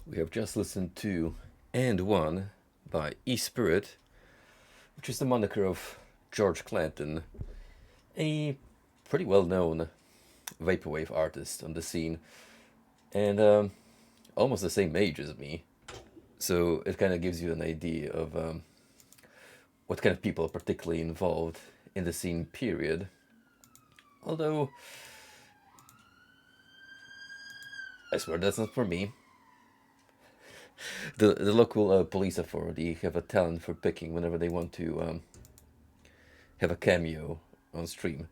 We have just listened to And One by E-Spirit, which is the moniker of George Clanton, a pretty well known vaporwave artist on the scene, and almost the same age as me. So it kind of gives you an idea of what kind of people are particularly involved in the scene period. Although, I swear that's not for me. The local police authority have a talent for picking whenever they want to have a cameo on stream.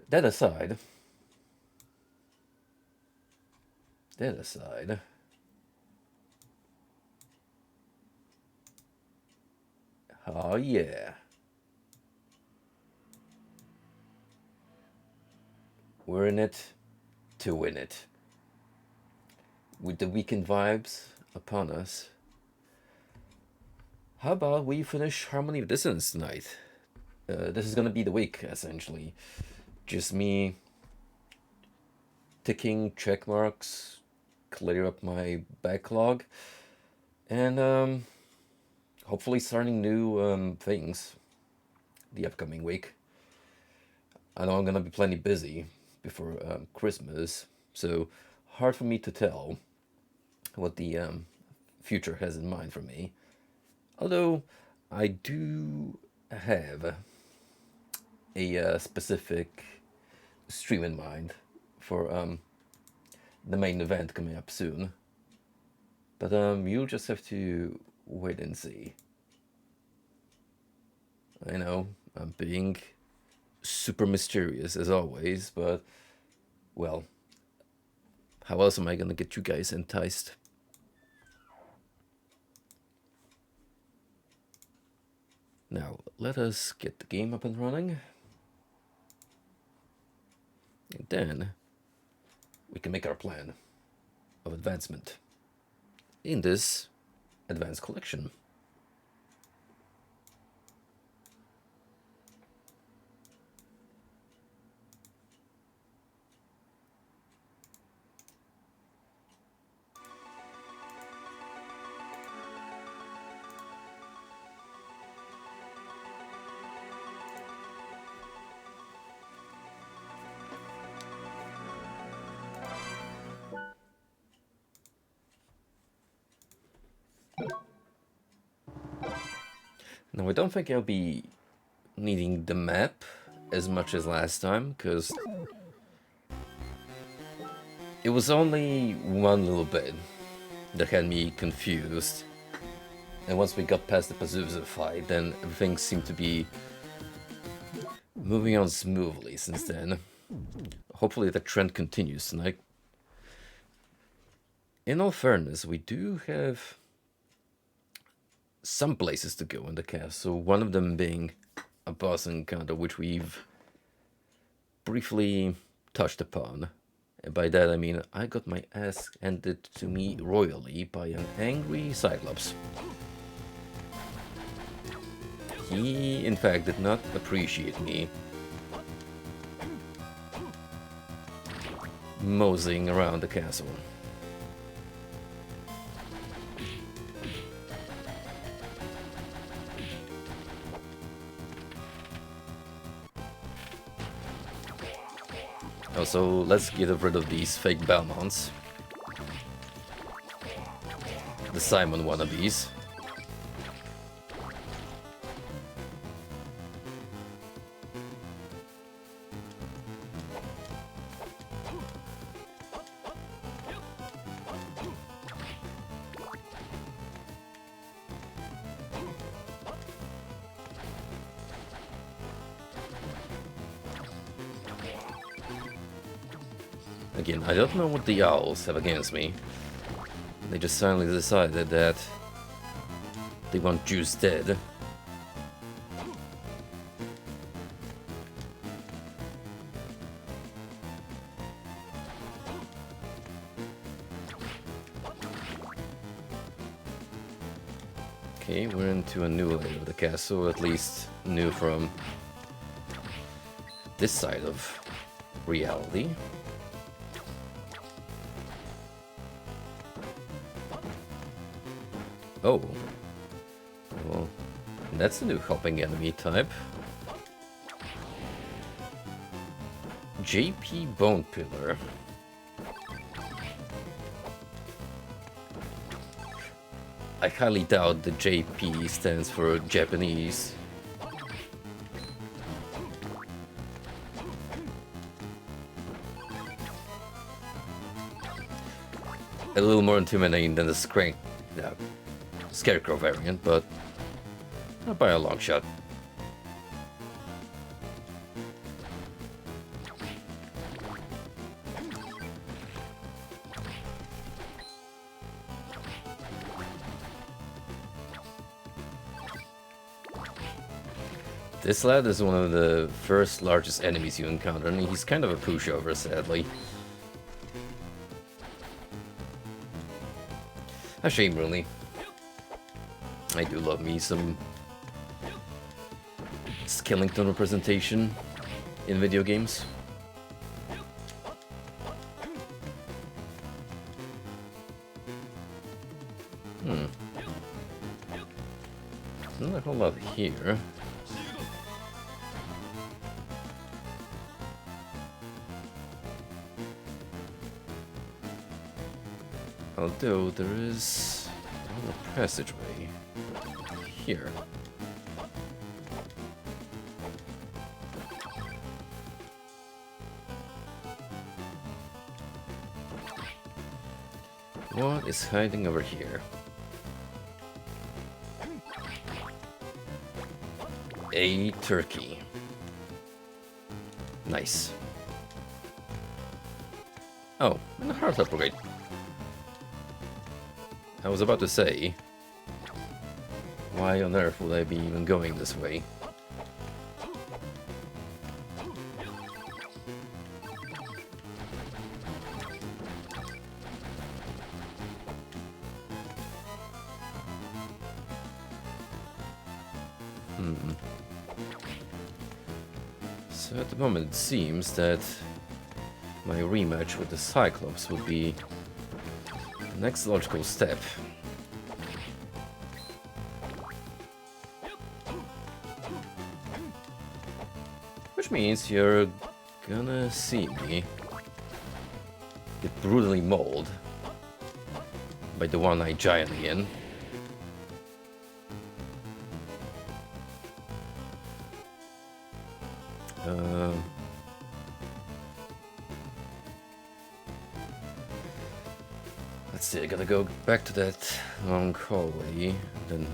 That aside, that aside, oh yeah, we're in it to win it. With the weekend vibes upon us, how about we finish Harmony of Dissonance tonight? This is gonna be the week, essentially. Just me ticking check marks, clear up my backlog, and hopefully starting new things the upcoming week. I know I'm gonna be plenty busy before Christmas, so hard for me to tell what the future has in mind for me. Although I do have a specific stream in mind for the main event coming up soon. But you'll just have to wait and see. I know I'm being super mysterious as always, but well, how else am I gonna get you guys enticed? Now, let us get the game up and running. And then we can make our plan of advancement in this advanced collection. Now, I don't think I'll be needing the map as much as last time, because it was only one little bit that had me confused. And once we got past the Pazuzu fight, then everything seemed to be moving on smoothly since then. Hopefully the trend continues tonight. In all fairness, we do have some places to go in the castle, one of them being a boss encounter which we've briefly touched upon. And by that I mean I got my ass handed to me royally by an angry Cyclops. He, in fact, did not appreciate me moseying around the castle. Also, let's get rid of these fake Belmonts. The Simon wannabes. Again, I don't know what the owls have against me. They just suddenly decided that they want Juice dead. Okay, we're into a new layer of the castle, at least new from this side of reality. Oh. Well, that's a new helping enemy type. JP Bone Pillar. I highly doubt the JP stands for Japanese. A little more intimidating than the Scarecrow variant, but not by a long shot. This lad is one of the first largest enemies you encounter, and he's kind of a pushover, sadly. A shame, really. I do love me some skeleton representation in video games. Not a whole lot here. Although there is another passageway here. What is hiding over here? A turkey. Nice. Oh, and a heart upgrade. I was about to say, why on earth would I be even going this way? So at the moment it seems that my rematch with the Cyclops would be the next logical step. Which means you're gonna see me get brutally mauled by the one-eyed giant again. Let's see, I gotta go back to that long hallway, then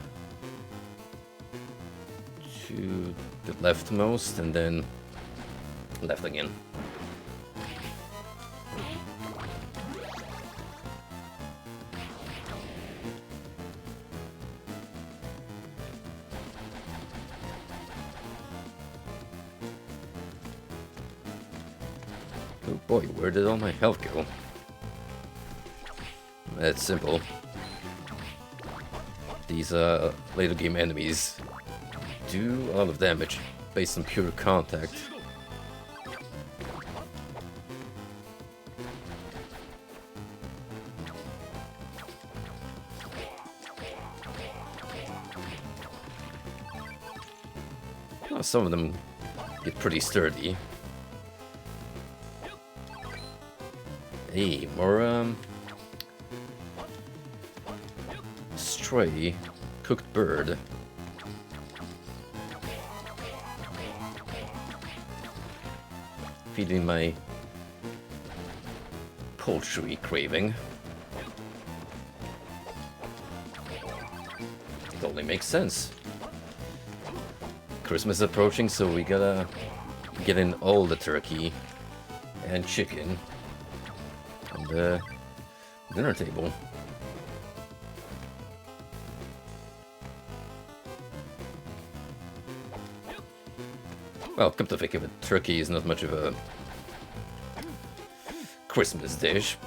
to the leftmost, and then left again. Oh boy, where did all my health go? That's simple. These later game enemies do a lot of damage based on pure contact. Well, some of them get pretty sturdy. Hey, more stray cooked bird. Feeding my poultry craving. It only makes sense. Christmas approaching, so we gotta get in all the turkey and chicken on the dinner table. Well, come to think of it, turkey is not much of a Christmas dish.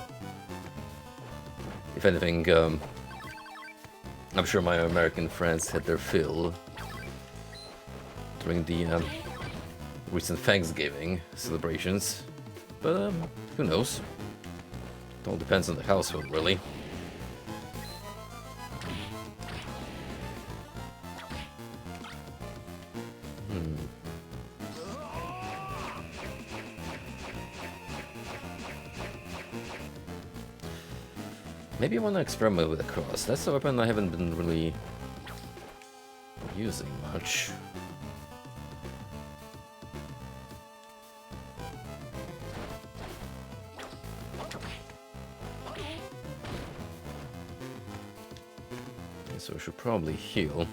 If anything, I'm sure my American friends had their fill during the recent Thanksgiving celebrations, but who knows? It all depends on the household, really. Maybe I want to experiment with the cross. That's a weapon I haven't been really using much. Okay, so I should probably heal.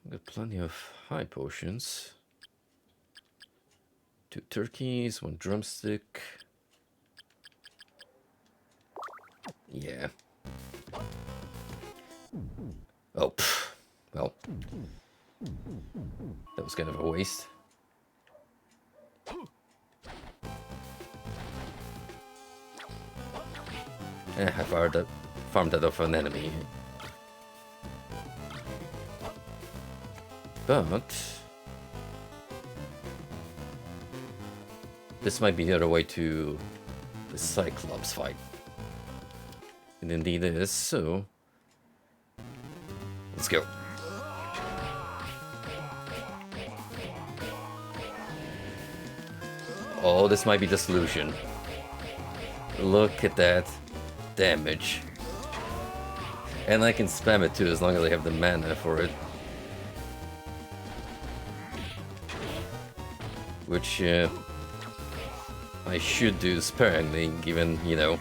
Got plenty of high potions. 2 turkeys, 1 drumstick. Yeah. Oh, pff. Well. That was kind of a waste. I farmed that off an enemy. But this might be the other way to the Cyclops fight. It indeed is, so let's go. Oh, this might be the solution. Look at that damage. And I can spam it too, as long as I have the mana for it. Which I should do sparingly, given, you know, you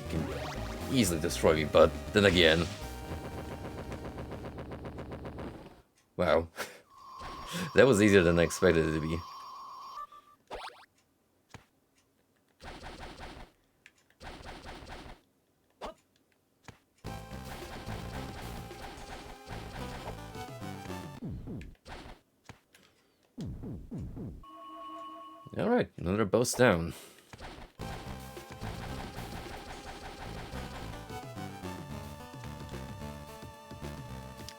can easily destroy me, but then again, wow, that was easier than I expected it to be. Alright, another boss down.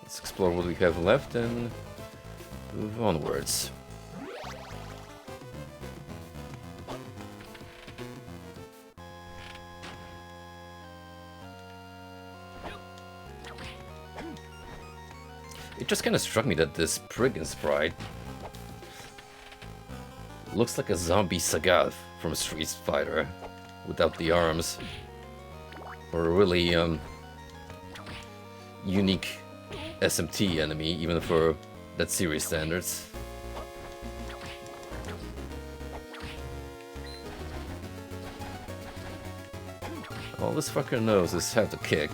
Let's explore what we have left and move onwards. It just kind of struck me that this brigand sprite looks like a zombie Sagat from Street Fighter without the arms. Or a really unique SMT enemy, even for that series standards. All this fucker knows is how to kick.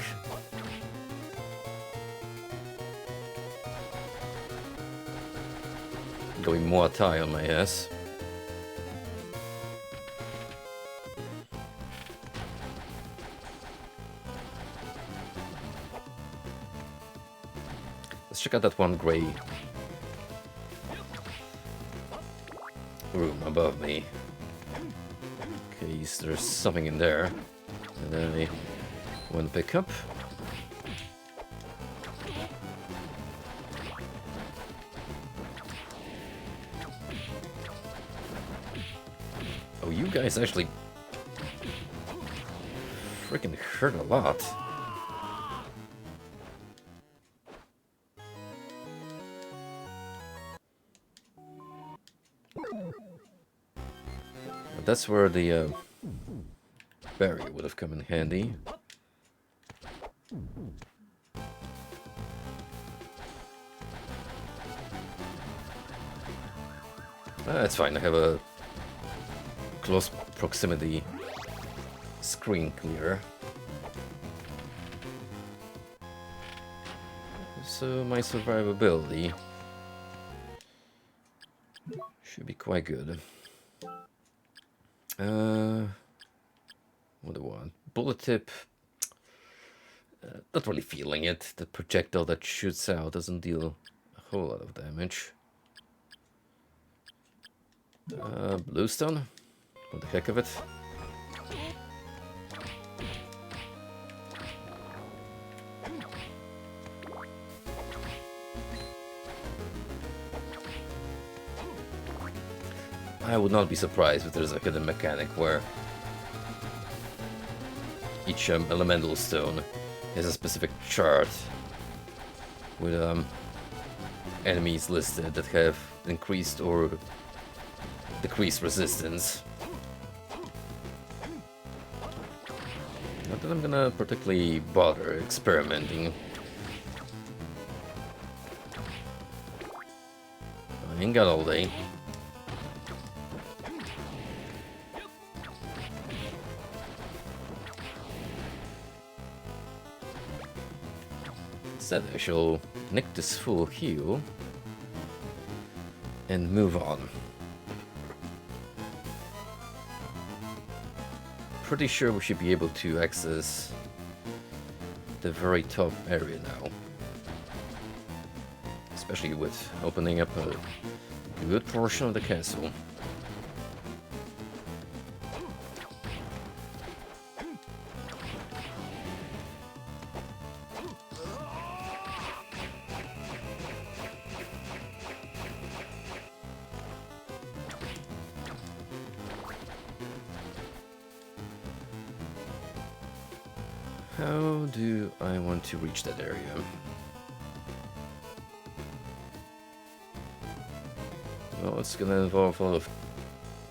Going Muay Thai on my ass. Let's check out that one grey room above me. Okay, there's something in there that I want to pick up. Oh, you guys actually freaking hurt a lot. That's where the barrier would have come in handy. That's fine, I have a close proximity screen clearer. So my survivability should be quite good. What do I want? Bullet tip. Not really feeling it. The projectile that shoots out doesn't deal a whole lot of damage. Bluestone, for the heck of it. I would not be surprised if there's a hidden mechanic where each elemental stone has a specific chart with enemies listed that have increased or decreased resistance. Not that I'm gonna particularly bother experimenting. I ain't got all day. Instead, I shall nick this full heal and move on. Pretty sure we should be able to access the very top area now. Especially with opening up a good portion of the castle. How do I want to reach that area? Well, it's gonna involve a lot of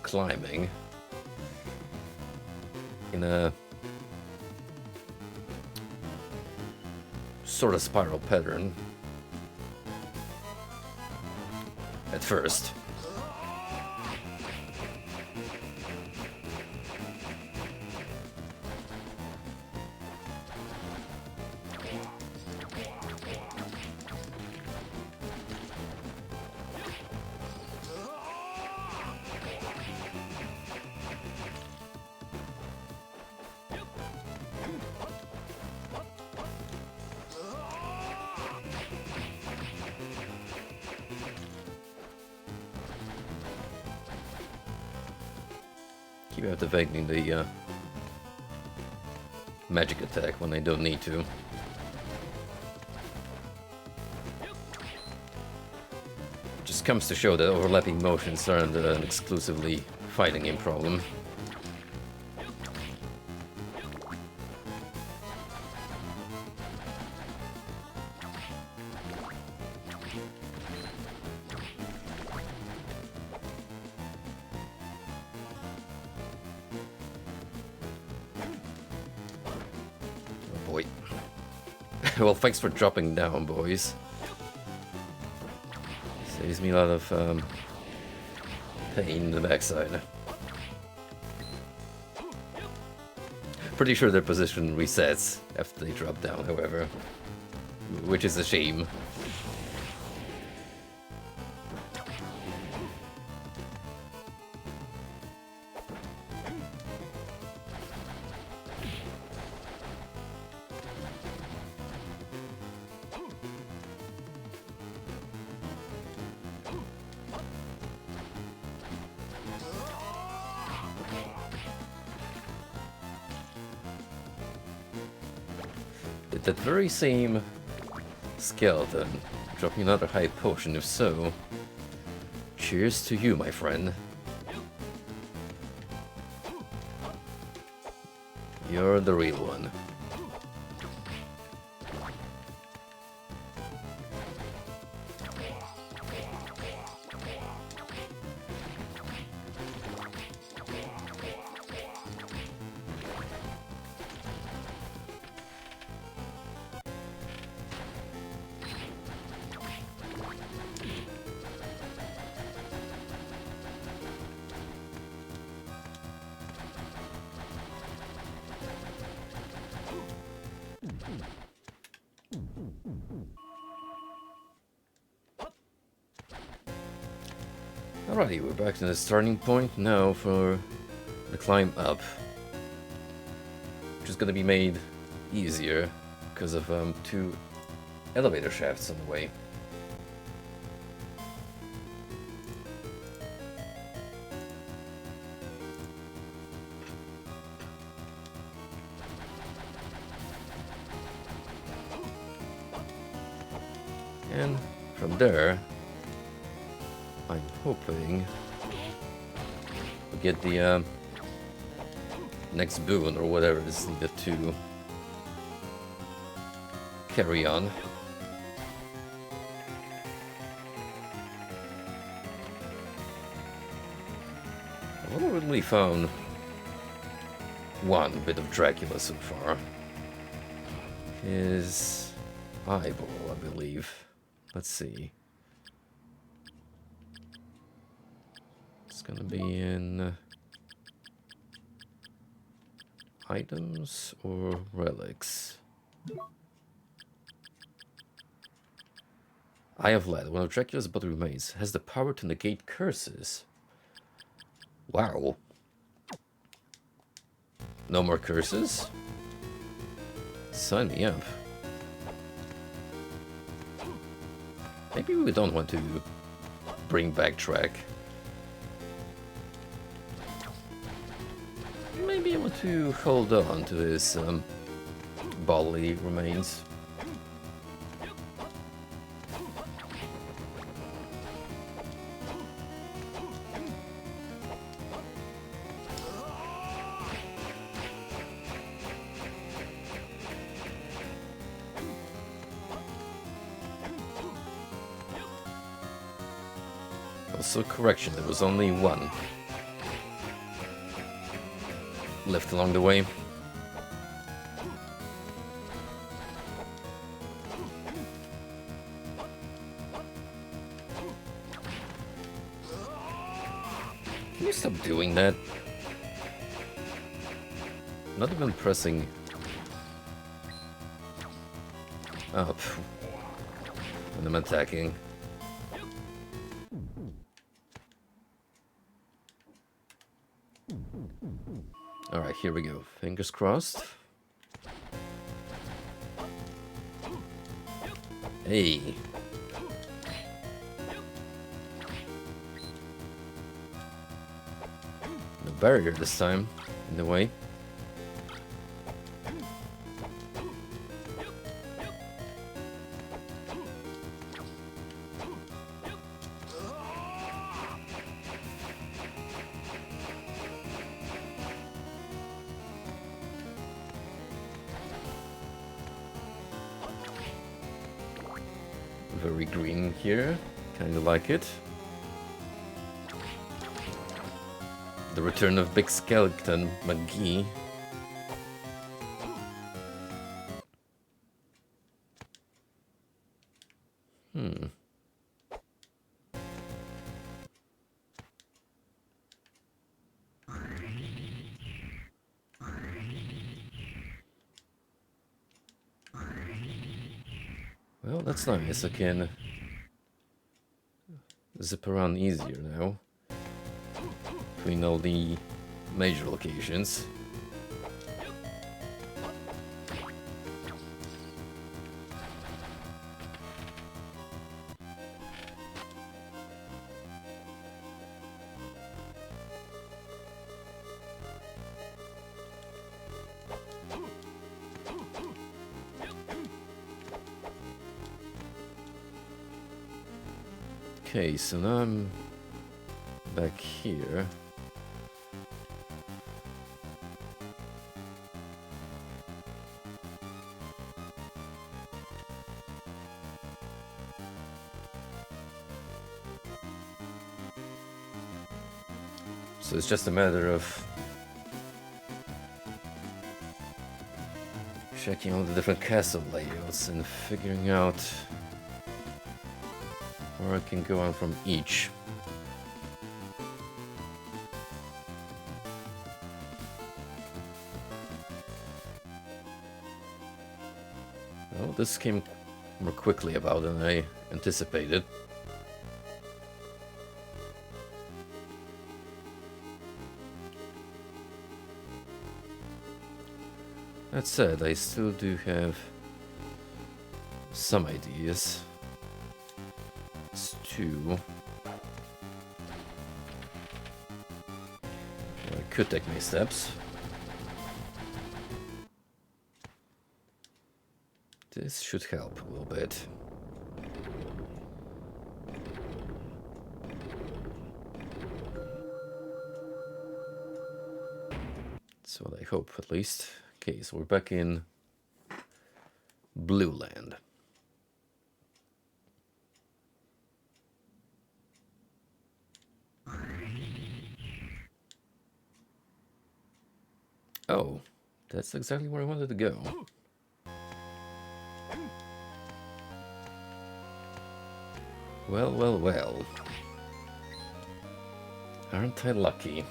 climbing in a sort of spiral pattern at first. Keep activating the magic attack when I don't need to. Just comes to show that overlapping motions aren't an exclusively fighting game problem. Well, thanks for dropping down, boys. Saves me a lot of pain in the backside. Pretty sure their position resets after they drop down, however. Which is a shame. That very same skeleton drop me another high potion? If so, cheers to you, my friend. You're the real one. Alrighty, we're back to the starting point now for the climb up, which is going to be made easier because of two elevator shafts on the way. And from there, I'm hoping we'll get the next boon or whatever is needed to carry on. I've only found one bit of Dracula so far. His eyeball, I believe. Let's see. It's gonna be in items or relics. Eye of Lead, one of Dracula's body remains, has the power to negate curses. Wow. No more curses? Sign me up. Maybe we don't want to bring back Track. Maybe I want to hold on to his bodily remains. Also, correction, there was only one left along the way. Can you stop doing that? Not even pressing up when I'm attacking. Alright, here we go. Fingers crossed. Hey. No barrier this time, in the way. Very green here, kinda like it. The return of Big Skeleton McGee. Well, that's nice. I can zip around easier now between all the major locations. Okay, so now I'm back here. So it's just a matter of checking all the different castle layouts and figuring out where I can go on from each. Well, this came more quickly about than I anticipated. That said, I still do have some ideas as to where I could take my steps. This should help a little bit. That's what I hope, at least. Okay, so we're back in Blue Land. Oh, that's exactly where I wanted to go. Well, well, well. Aren't I lucky?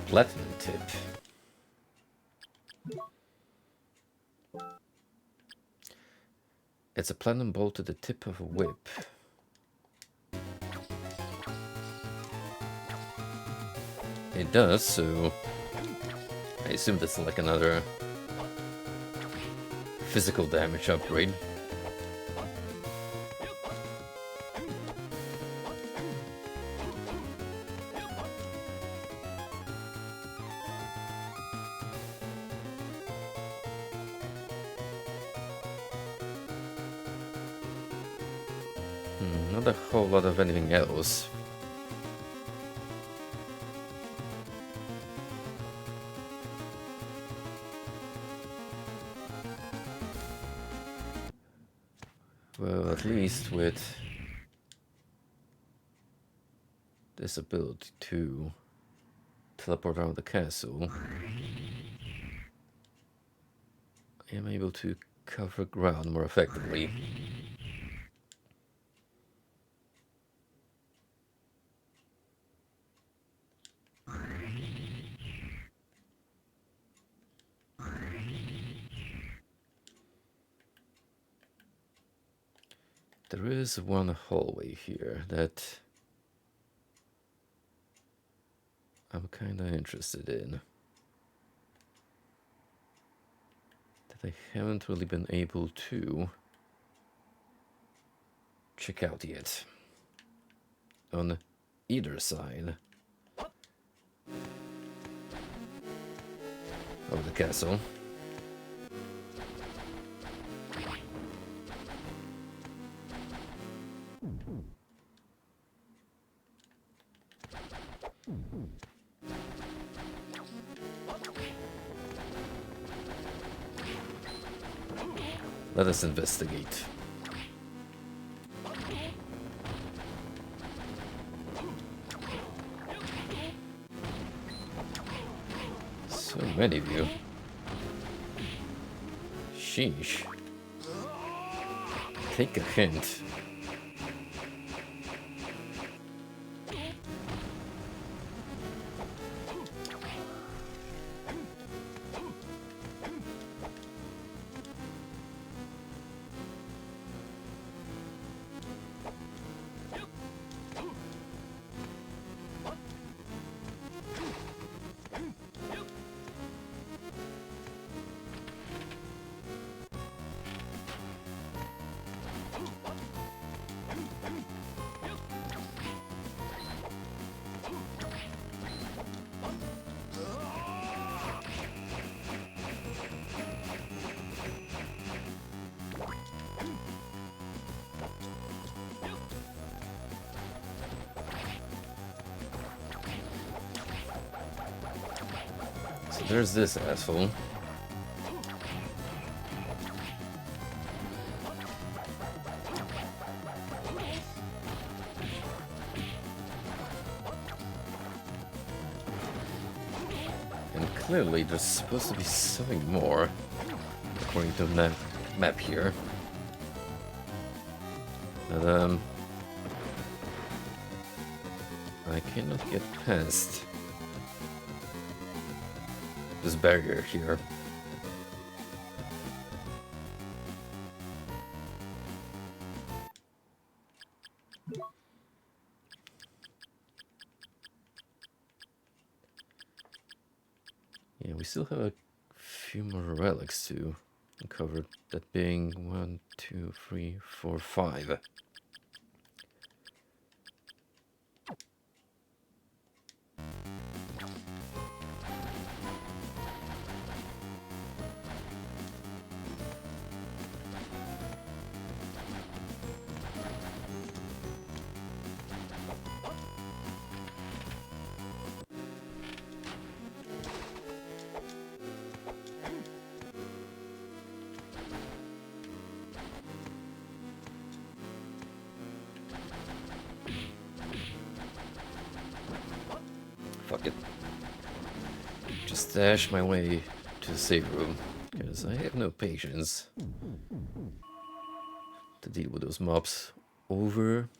Platinum tip. It's a platinum bolt to the tip of a whip. It does, so I assume that's like another physical damage upgrade. Not a whole lot of anything else. Well, at least with this ability to teleport around the castle, I am able to cover ground more effectively. There is one hallway here that I'm kinda interested in. That I haven't really been able to check out yet. On either side of the castle. Let us investigate. So many of you. Sheesh. Take a hint. So there's this asshole. And clearly there's supposed to be something more, according to the map here. But I cannot get past this barrier here. Yeah, we still have a few more relics to uncover. That being 1, 2, 3, 4, 5. Fuck it. Just dash my way to the save room, because I have no patience to deal with those mobs over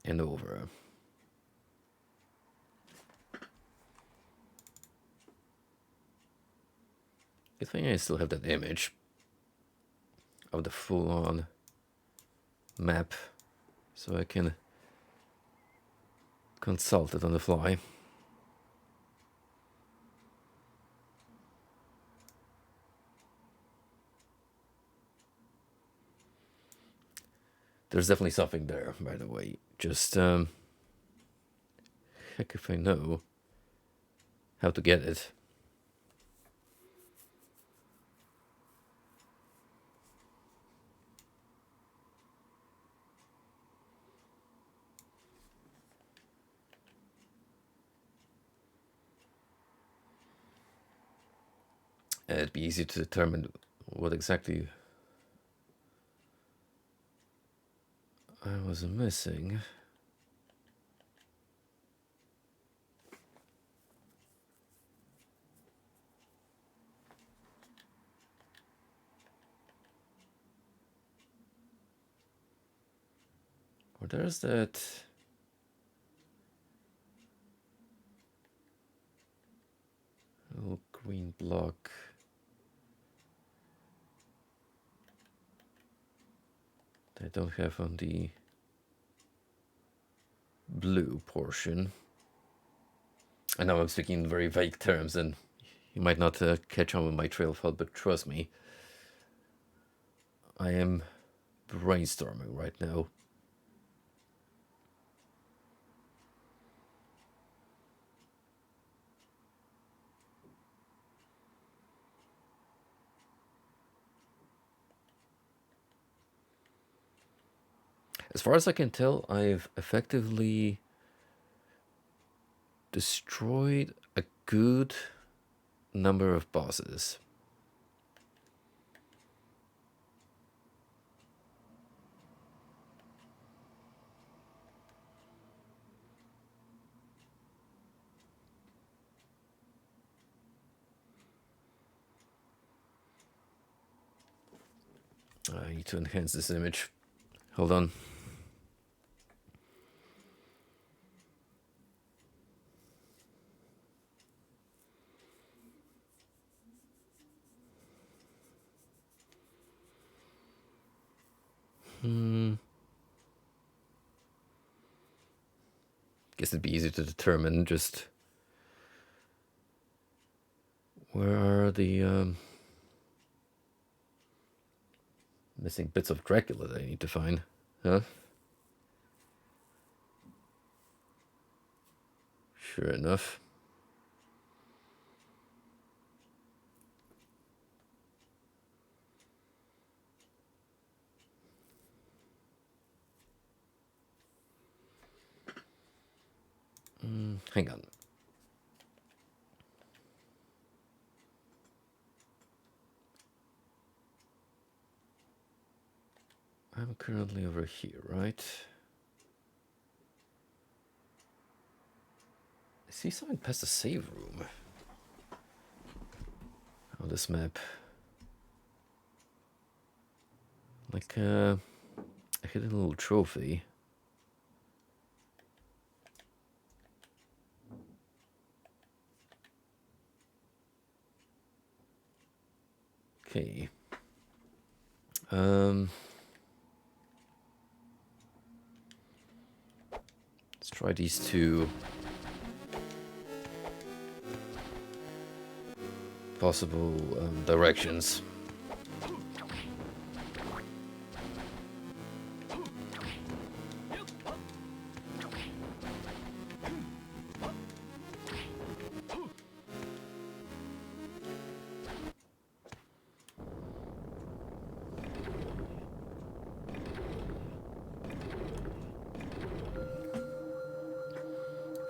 and over. Good thing I still have that image of the full-on map, so I can consult it on the fly. There's definitely something there, by the way. Just, heck if I know how to get it. It'd be easy to determine what exactly I was missing. Or there's that little green block. I don't have on the blue portion. I know I'm speaking in very vague terms, and you might not catch on with my trail of thought, but trust me, I am brainstorming right now. As far as I can tell, I've effectively destroyed a good number of bosses. I need to enhance this image. Hold on. Guess it'd be easy to determine just where are the missing bits of Dracula that I need to find, huh? Sure enough. Hang on. I'm currently over here, right? I see something past the save room on this map. Like a hidden little trophy. Okay. Let's try these two possible directions.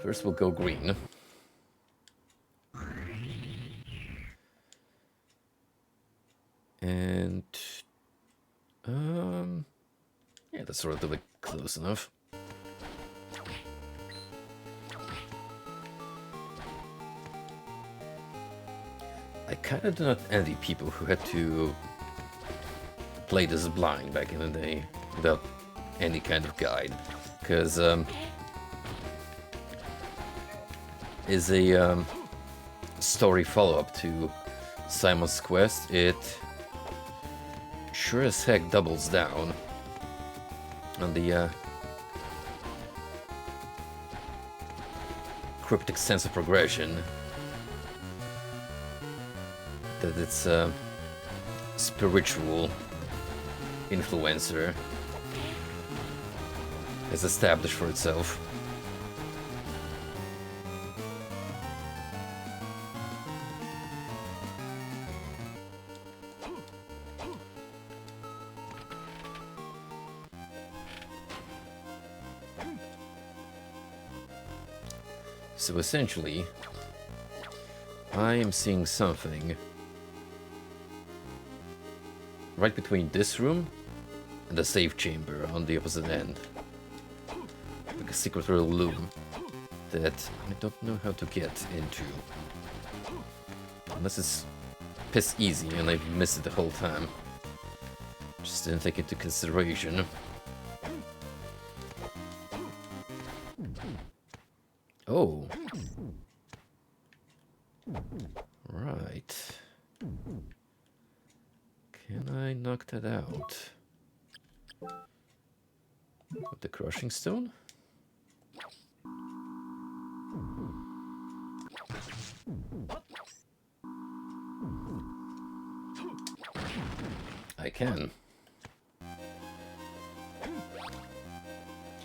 First we'll go green. And yeah, that's relatively close enough. I kind of do not envy people who had to play this blind back in the day without any kind of guide, because is a story follow-up to Simon's Quest. It sure as heck doubles down on the cryptic sense of progression that its spiritual influencer has established for itself. So essentially, I am seeing something right between this room and the safe chamber on the opposite end. Like a secret little loom that I don't know how to get into. Unless it's piss easy and I've missed it the whole time. Just didn't take it into consideration. Oh. Right. Can I knock that out? With the crushing stone? I can.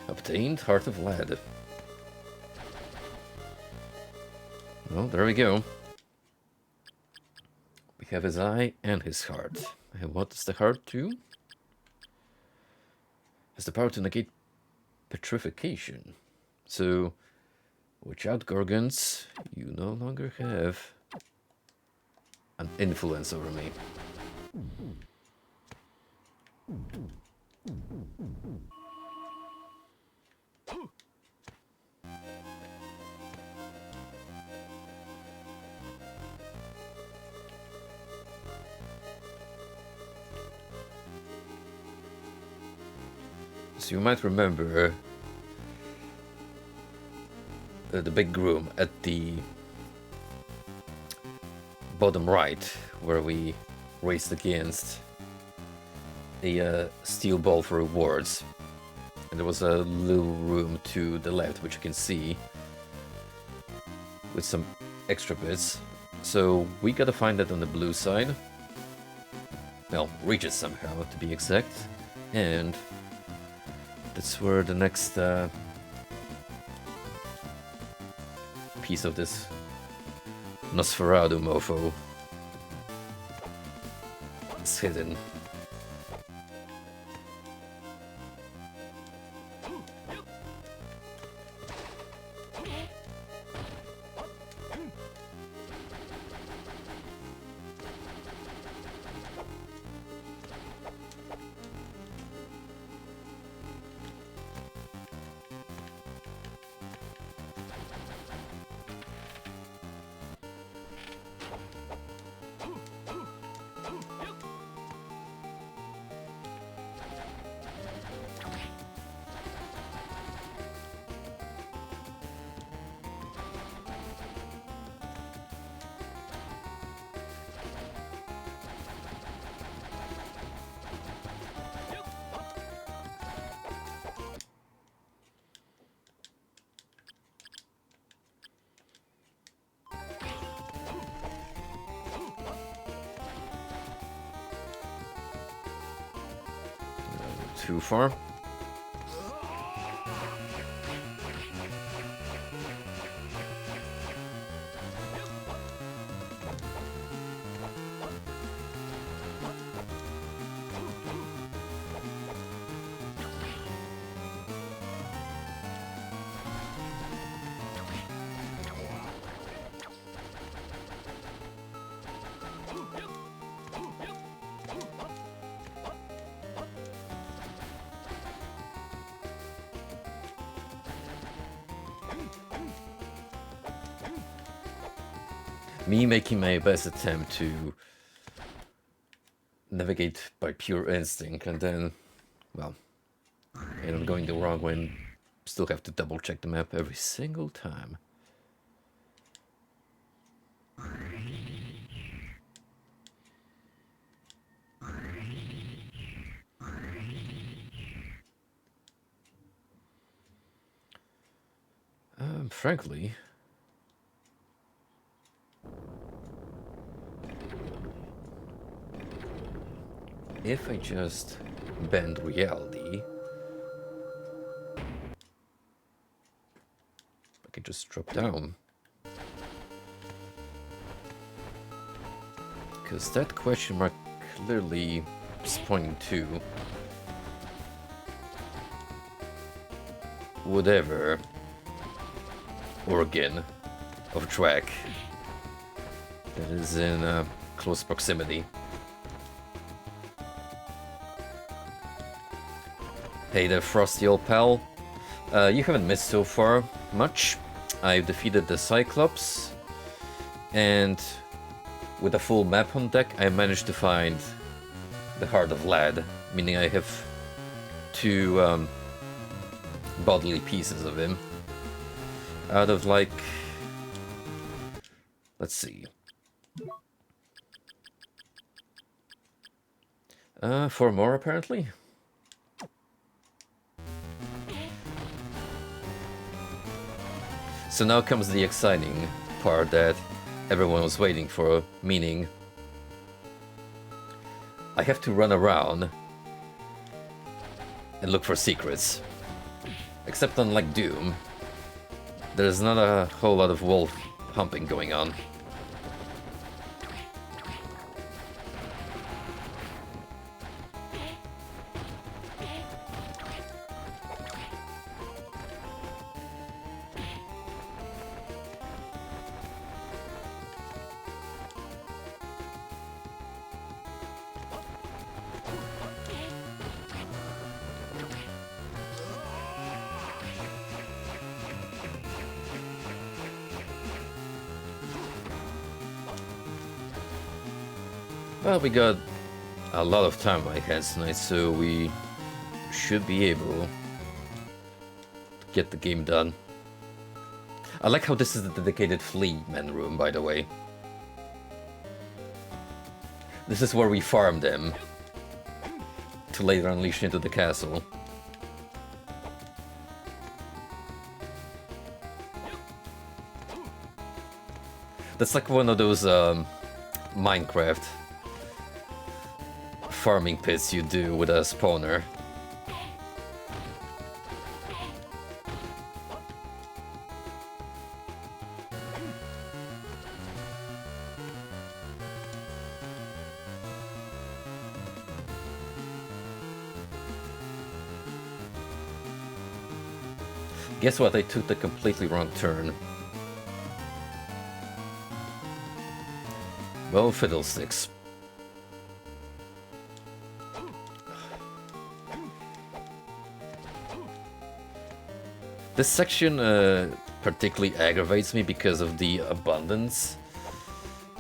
Obtained Heart of Lead. Well, there we go. We have his eye and his heart. And what does the heart do? Has the power to negate petrification. So, watch out, Gorgons. You no longer have an influence over me. So you might remember the big room at the bottom right, where we raced against a steel ball for rewards. And there was a little room to the left, which you can see, with some extra bits. So we gotta find that on the blue side. Well, reach it somehow, to be exact. And that's where the next piece of this Nosferatu mofo is hidden. Too far. Me making my best attempt to navigate by pure instinct, and then, well, and I'm going the wrong way and still have to double check the map every single time. Frankly, if I just bend reality, I can just drop down. Because that question mark clearly is pointing to whatever organ of Drac that is in close proximity. Hey there, frosty old pal. You haven't missed so far much. I've defeated the Cyclops, and with a full map on deck, I managed to find the Heart of Lead, meaning I have two bodily pieces of him out of, like, let's see, 4 more apparently. So now comes the exciting part that everyone was waiting for, meaning I have to run around and look for secrets. Except unlike Doom, there's not a whole lot of wall humping going on. Well, we got a lot of time on our hands tonight, so we should be able to get the game done. I like how this is a dedicated flea man room, by the way. This is where we farm them to later unleash into the castle. That's like one of those Minecraft farming pits you do with a spawner. Guess what? I took the completely wrong turn. Well, fiddlesticks. This section particularly aggravates me because of the abundance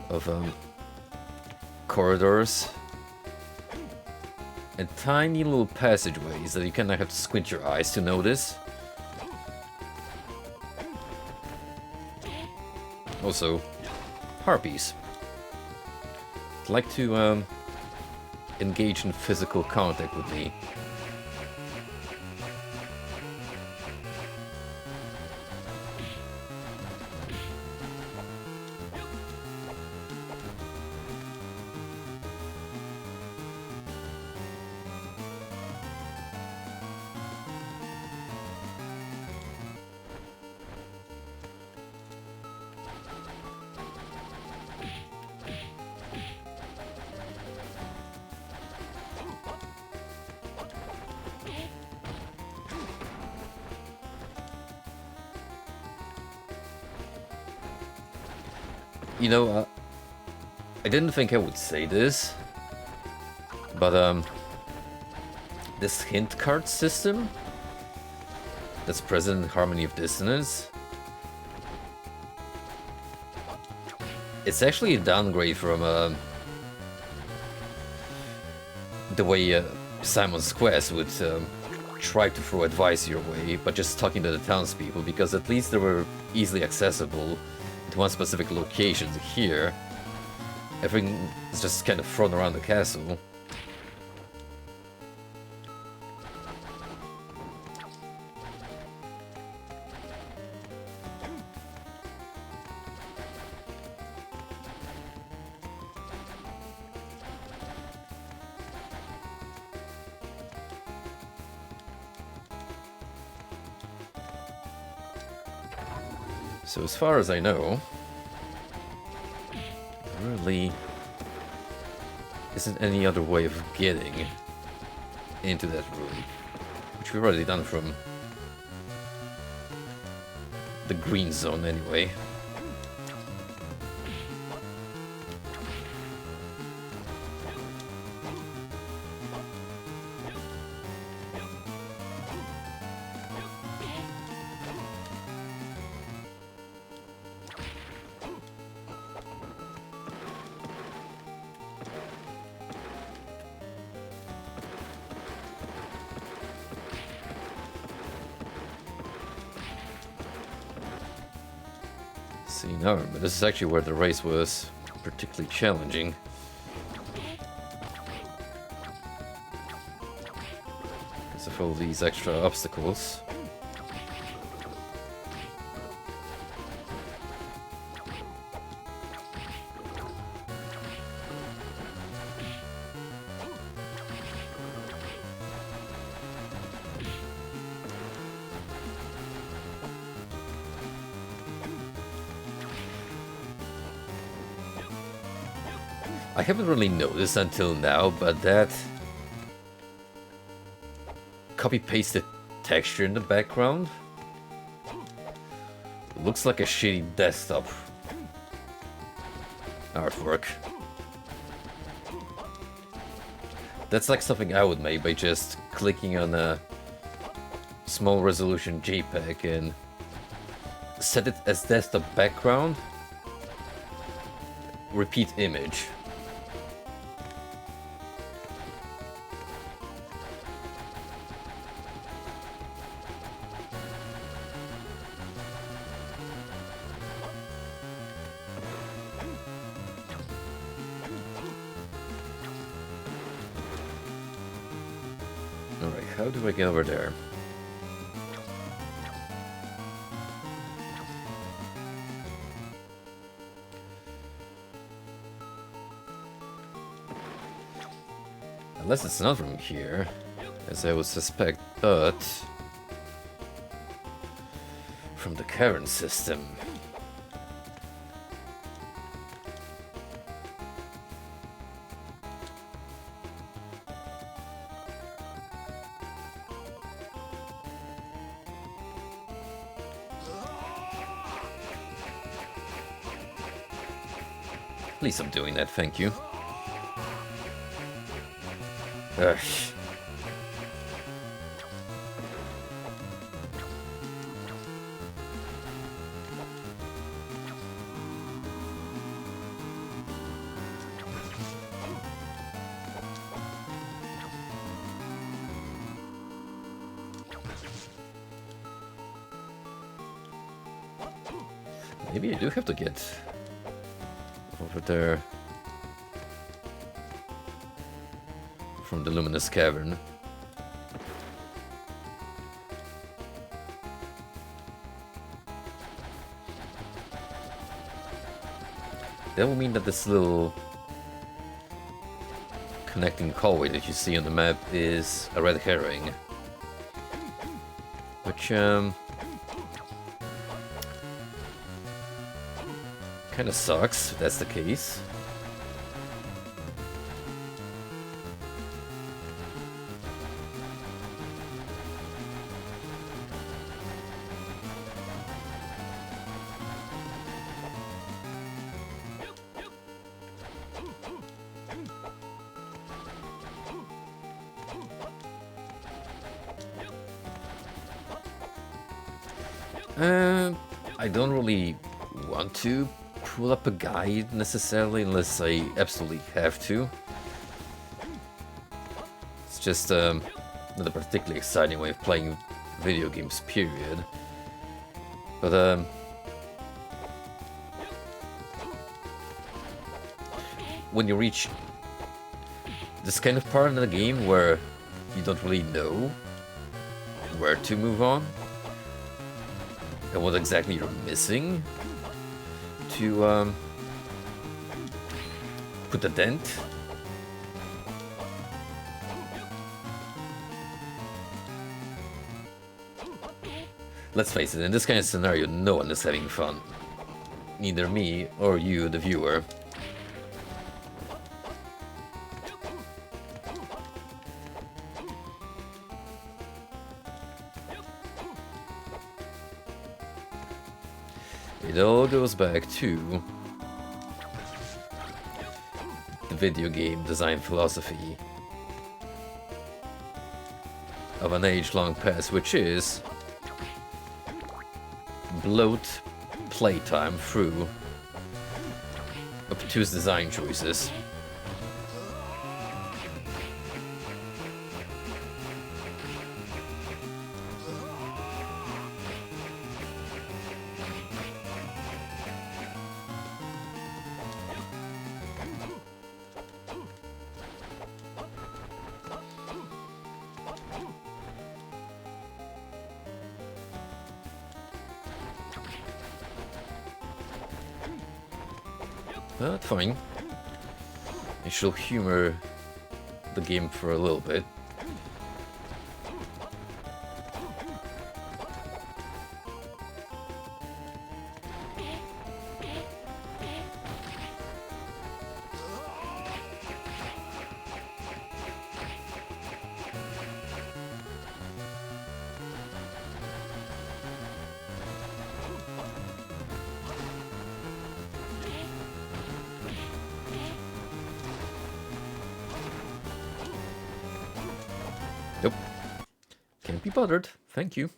of corridors and tiny little passageways that you kind of have to squint your eyes to notice. Also, harpies. I'd like to engage in physical contact with me. You know, I didn't think I would say this, but this hint card system that's present in Harmony of Dissonance It's actually a downgrade from the way Simon's Quest would try to throw advice your way, but just talking to the townspeople, because at least they were easily accessible to one specific location. Here, everything is just kind of thrown around the castle. So as far as I know, there really isn't any other way of getting into that room, which we've already done from the green zone anyway. See, no, but this is actually where the race was particularly challenging. Because of all these extra obstacles. I haven't really noticed until now, but that copy-pasted texture in the background looks like a shitty desktop artwork. That's like something I would make by just clicking on a small resolution JPEG and set it as desktop background, repeat image. Alright, how do I get over there? Unless it's not from here, as I would suspect, but from the cavern system. Please stop doing that, thank you. Ugh. Maybe I do have to get over there from the luminous cavern. That will mean that this little connecting hallway that you see on the map is a red herring, which kind of sucks if that's the case. I don't really want to pull up a guide necessarily unless I absolutely have to. It's just not a particularly exciting way of playing video games, period. But when you reach this kind of part in the game where you don't really know where to move on and what exactly you're missing to put a dent. Let's face it, in this kind of scenario, no one is having fun. Neither me or you, the viewer. It all goes back to the video game design philosophy of an age-long past, which is bloat playtime through obtuse design choices. But fine. I shall humor the game for a little bit. Nope. Can't be bothered. Thank you.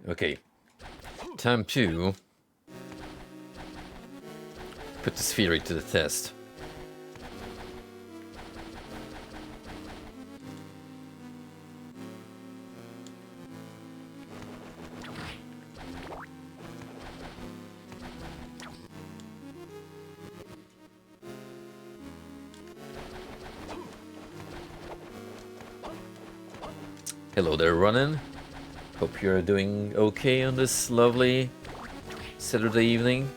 Okay. Time to put this theory to the test. Hello there, Ronan. Hope you're doing okay on this lovely Saturday evening.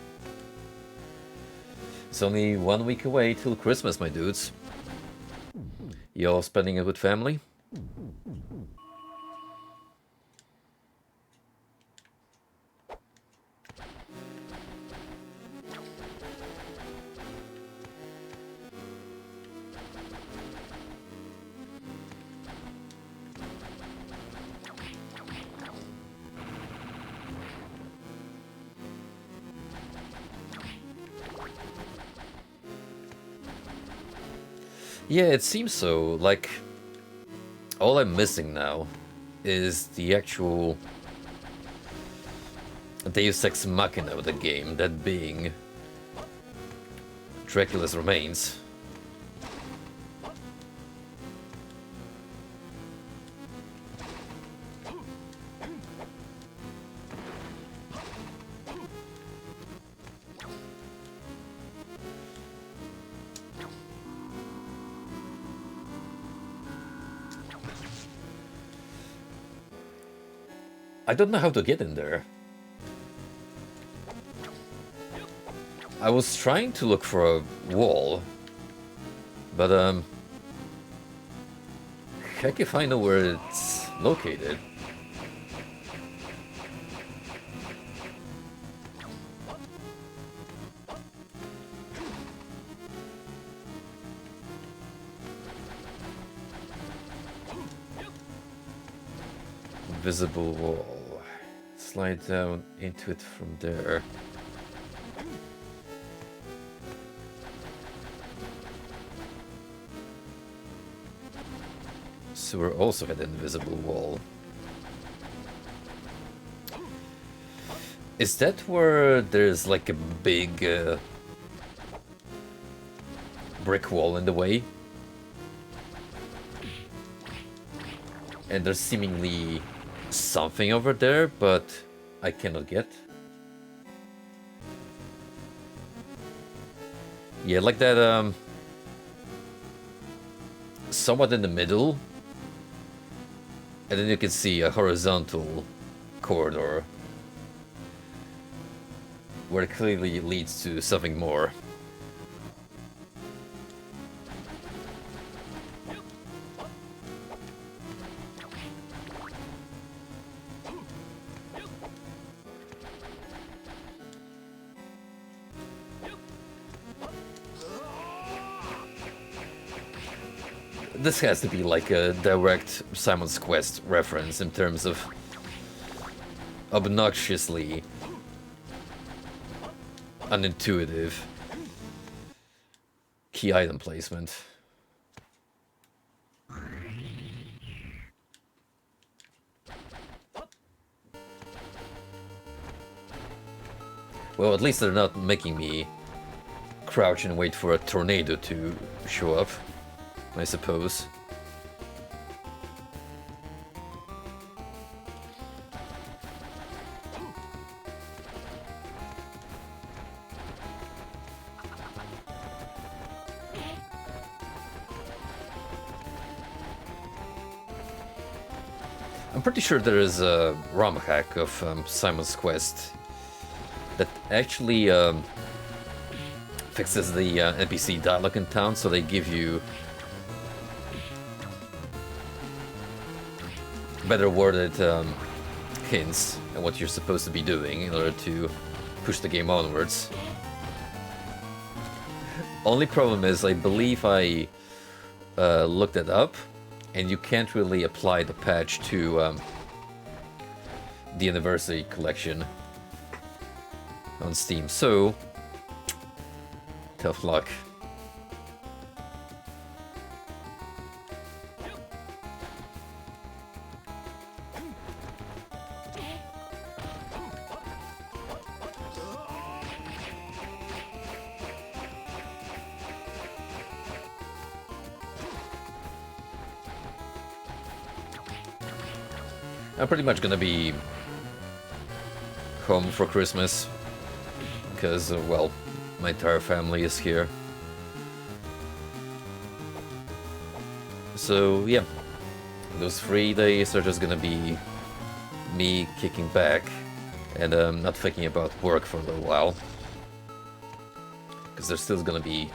It's only 1 week away till Christmas, my dudes. You all spending it with family? Yeah, it seems so. Like, all I'm missing now is the actual Deus Ex Machina of the game, that being Dracula's remains. I don't know how to get in there. I was trying to look for a wall, but heck if I know where it's located. Visible wall. Slide down into it from there. sewer also had an invisible wall. Is that where there's like a big brick wall in the way? And there's seemingly something over there, but I cannot get. Yeah, like that, somewhat in the middle. And then you can see a horizontal corridor where it clearly leads to something more. This has to be like a direct Simon's Quest reference in terms of obnoxiously unintuitive key item placement. Well, at least they're not making me crouch and wait for a tornado to show up, I suppose. I'm pretty sure there is a ROM hack of Simon's Quest that actually fixes the NPC dialogue in town, so they give you better worded hints and what you're supposed to be doing in order to push the game onwards. Only problem is, I believe I looked it up, and you can't really apply the patch to the Anniversary Collection on Steam, so tough luck. I'm pretty much gonna be home for Christmas because, well, my entire family is here. So, yeah, those 3 days are just gonna be me kicking back and not thinking about work for a little while. Because there's still gonna be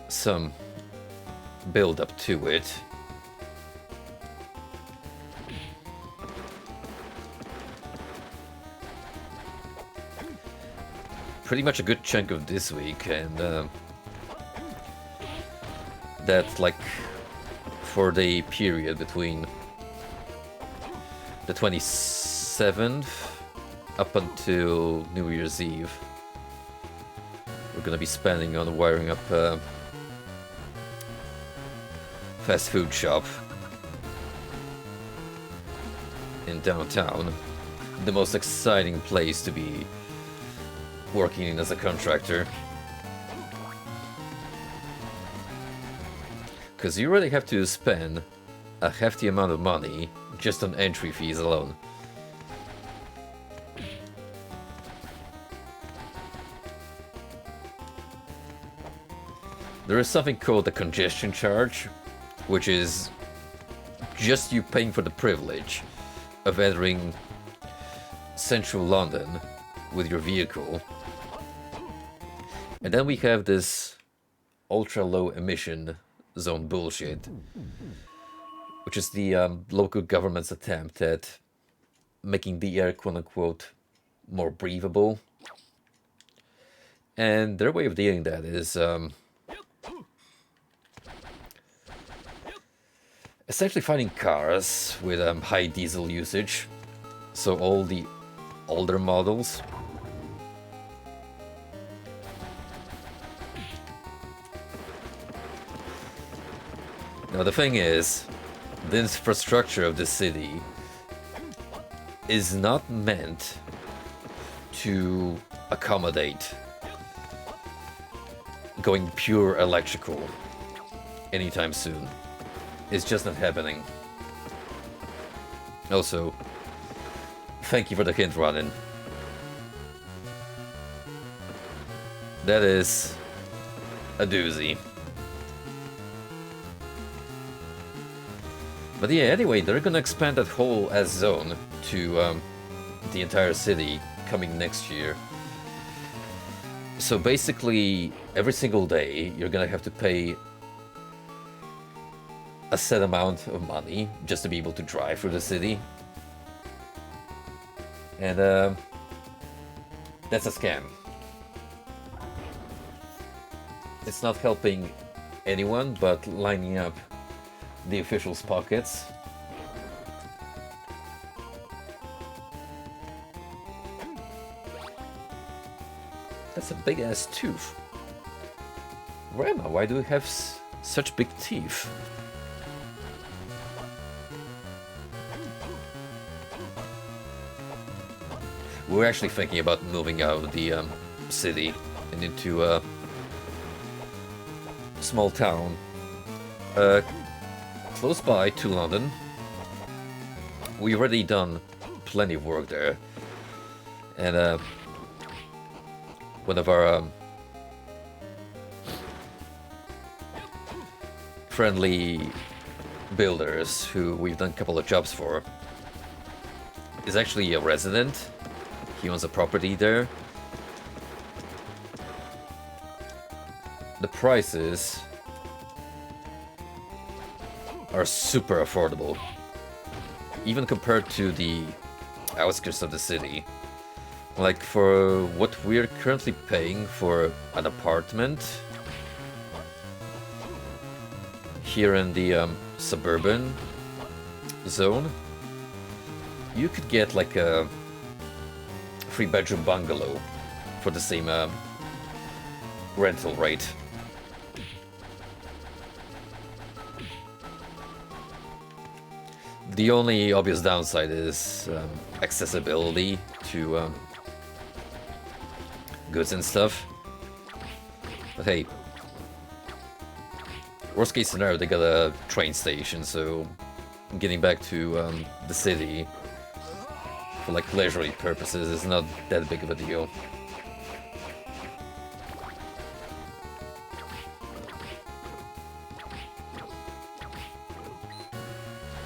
some build up to it. Pretty much a good chunk of this week, and that like 4-day period between the 27th up until New Year's Eve, we're gonna be spending on wiring up a fast food shop in downtown, the most exciting place to be working in as a contractor. Because you really have to spend a hefty amount of money just on entry fees alone. There is something called the congestion charge, which is just you paying for the privilege of entering central London with your vehicle. And then we have this ultra low emission zone bullshit, which is the local government's attempt at making the air quote unquote more breathable. And their way of doing that is essentially finding cars with high diesel usage, so all the older models Now the thing is, the infrastructure of the city is not meant to accommodate going pure electrical anytime soon. It's just not happening. Also, thank you for the hint, Ronin. That is a doozy. But yeah, anyway, they're gonna expand that whole S zone to the entire city coming next year. So basically, every single day, you're gonna have to pay a set amount of money just to be able to drive through the city. And that's a scam. It's not helping anyone but lining up the officials' pockets. That's a big ass tooth. Where am I? Why do we have such big teeth? We're actually thinking about moving out of the city and into a small town close by to London. We've already done plenty of work there, and one of our friendly builders who we've done a couple of jobs for is actually a resident. He owns a property there. The prices are super affordable, even compared to the outskirts of the city. Like, for what we're currently paying for an apartment here in the suburban zone, you could get like a 3-bedroom bungalow for the same rental rate. The only obvious downside is accessibility to goods and stuff. But hey, worst case scenario, they got a train station, so getting back to the city for like leisurely purposes is not that big of a deal.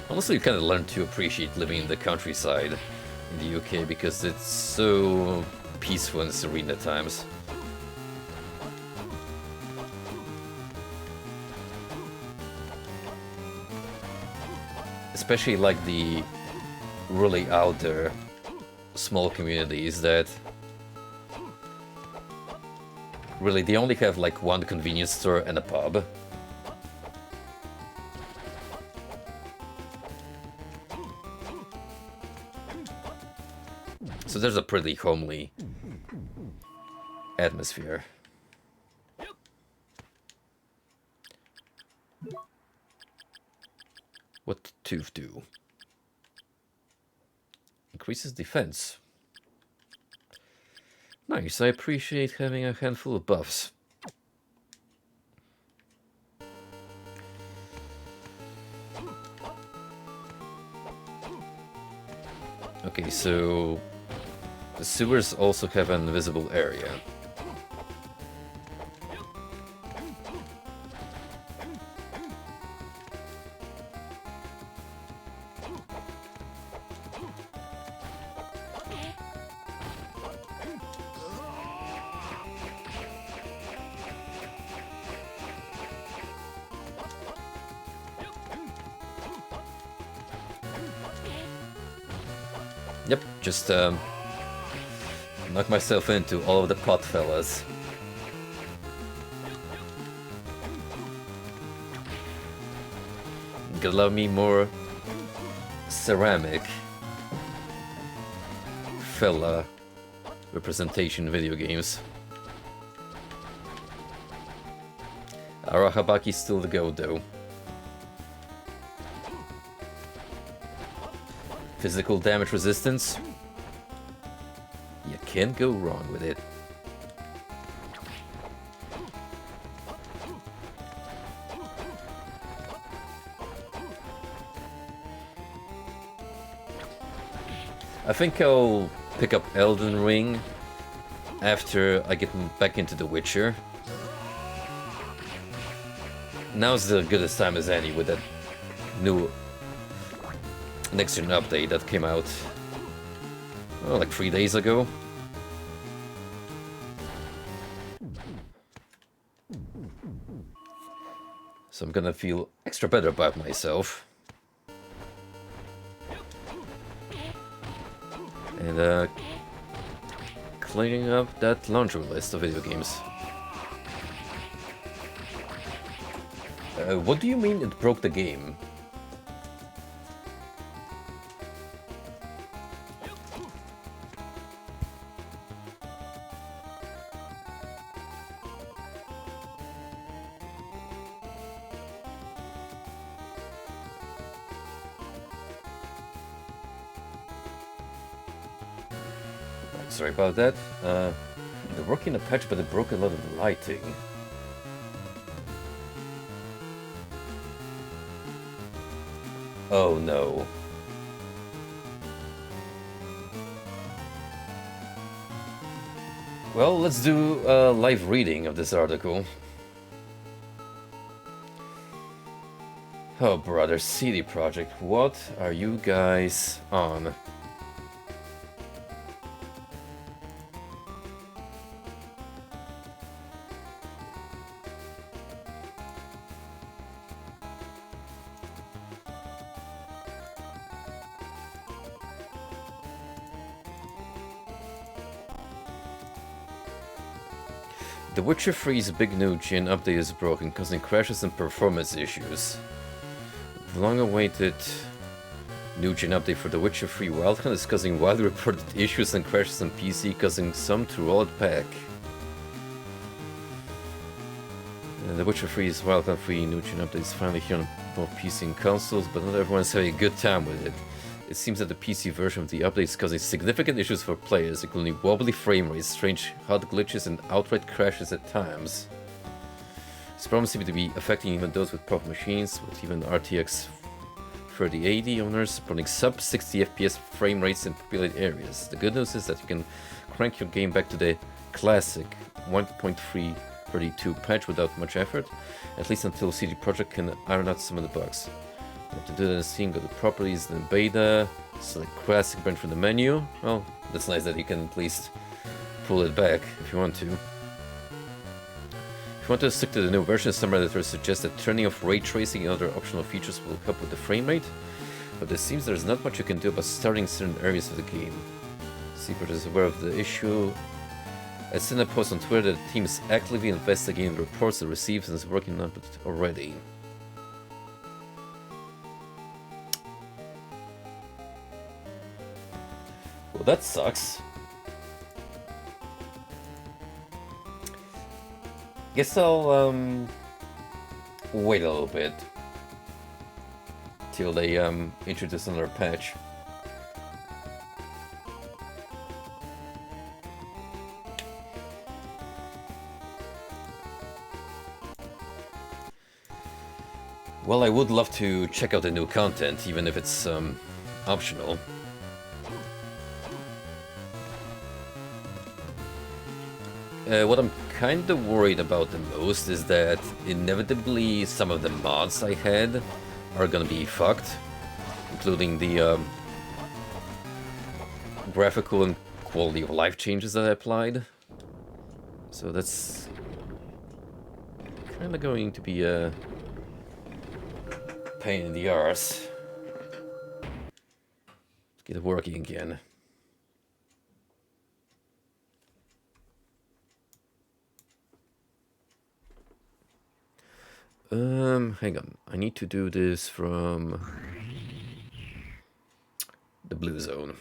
Honestly, you kind of learn to appreciate living in the countryside in the UK because it's so peaceful and serene at times. Especially like the really out there small communities that really they only have like one convenience store and a pub. So there's a pretty homely atmosphere. What tooth do? Increases defense. Nice, I appreciate having a handful of buffs. Okay, so the sewers also have an invisible area. Yep, just knock myself into all of the pot fellas. Gotta love me more ceramic fella representation video games. Arahabaki still the go though. Physical damage resistance. You can't go wrong with it. I think I'll pick up Elden Ring after I get back into The Witcher. Now's the goodest time as any with that new next-gen update that came out, oh, like 3 days ago. So I'm gonna feel extra better about myself. And cleaning up that laundry list of video games. What do you mean it broke the game? Sorry about that. They're working a patch, but it broke a lot of the lighting. Oh no. Well, let's do a live reading of this article. Oh brother, CD Projekt, what are you guys on? The Witcher 3's big new gen update is broken, causing crashes and performance issues. The long-awaited new gen update for The Witcher 3 Wildhunt is causing widely reported issues and crashes on PC, causing some to roll it back. The Witcher 3's Wildhunt 3 new gen update is finally here on both PC and consoles, but not everyone's having a good time with it. It seems that the PC version of the update is causing significant issues for players, including wobbly frame rates, strange HUD glitches, and outright crashes at times. These problems seem to be affecting even those with proper machines, with even RTX 3080 owners supporting sub 60 FPS frame rates in populated areas. The good news is that you can crank your game back to the classic 1.332 patch without much effort, at least until CD Projekt can iron out some of the bugs. To do that in Steam, go to Properties, then Beta, select Classic Brand from the menu. Well, that's nice that you can at least pull it back if you want to. If you want to stick to the new version, some editors suggest that turning off ray tracing and other optional features will help with the frame rate, but it seems there's not much you can do about starting certain areas of the game. Secret is aware of the issue. I sent a post on Twitter that the team is actively investigating the reports it receives and is working on it already. Well, that sucks. Guess I'll wait a little bit till they introduce another patch. Well, I would love to check out the new content, even if it's optional. What I'm kind of worried about the most is that inevitably some of the mods I had are gonna be fucked, including the graphical and quality of life changes that I applied. So that's kind of going to be a pain in the arse. Let's get it working again. Hang on. I need to do this from the blue zone.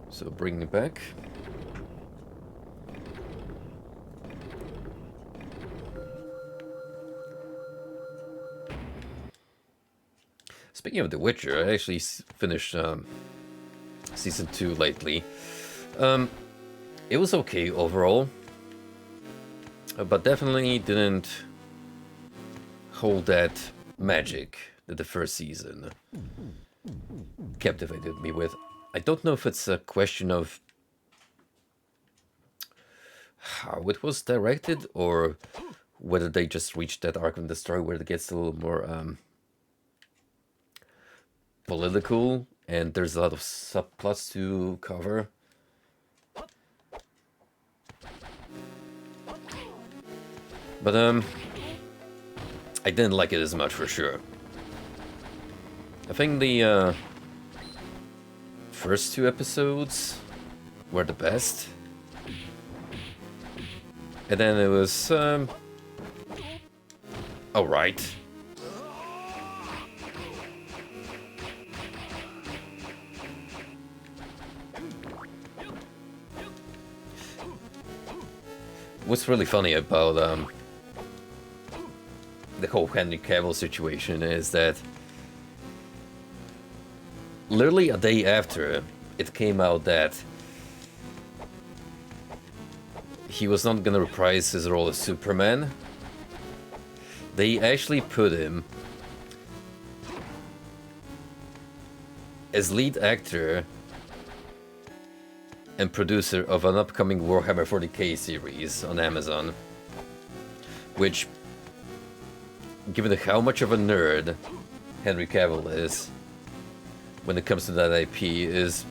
So bring it back. Speaking of The Witcher, I actually finished season 2 lately. It was okay overall, but definitely didn't hold that magic that the first season captivated me with. I don't know if it's a question of how it was directed or whether they just reached that arc in the story where it gets a little more political and there's a lot of subplots to cover. But I didn't like it as much for sure. I think the first 2 episodes were the best. And then it was alright. What's really funny about the whole Henry Cavill situation is that literally a day after it came out that he was not gonna reprise his role as Superman, they actually put him as lead actor and producer of an upcoming Warhammer 40k series on Amazon, which, given how much of a nerd Henry Cavill is when it comes to that IP, is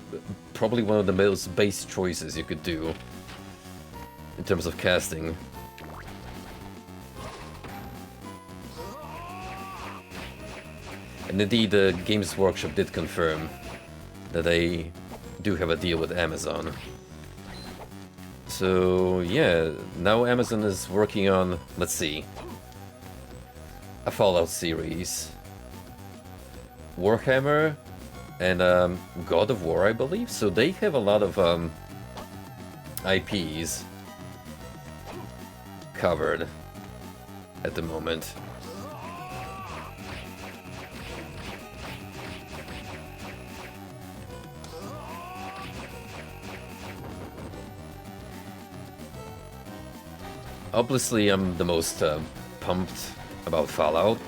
probably one of the most base choices you could do in terms of casting. And indeed, the Games Workshop did confirm that they do have a deal with Amazon. So yeah, now Amazon is working on, let's see, a Fallout series, Warhammer, and God of War, I believe. So they have a lot of IPs covered at the moment. Obviously, I'm the most pumped about Fallout.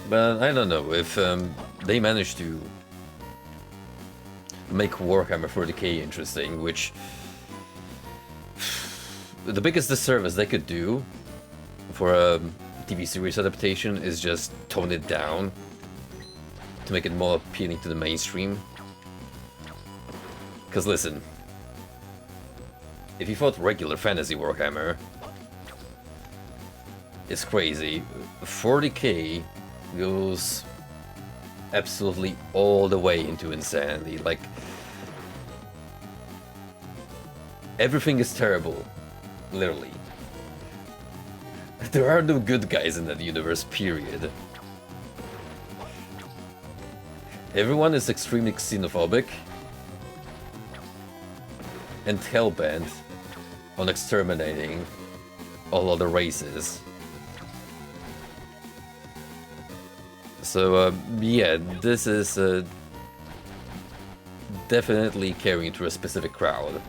But I don't know, if they manage to make Warhammer 40k interesting, which the biggest disservice they could do for a TV series adaptation is just tone it down to make it more appealing to the mainstream. Because listen, if you thought regular fantasy Warhammer is crazy, 40k goes absolutely all the way into insanity. Like, everything is terrible, literally. There are no good guys in that universe, period. Everyone is extremely xenophobic and hellbent on exterminating all other races. So yeah, this is definitely catering to a specific crowd.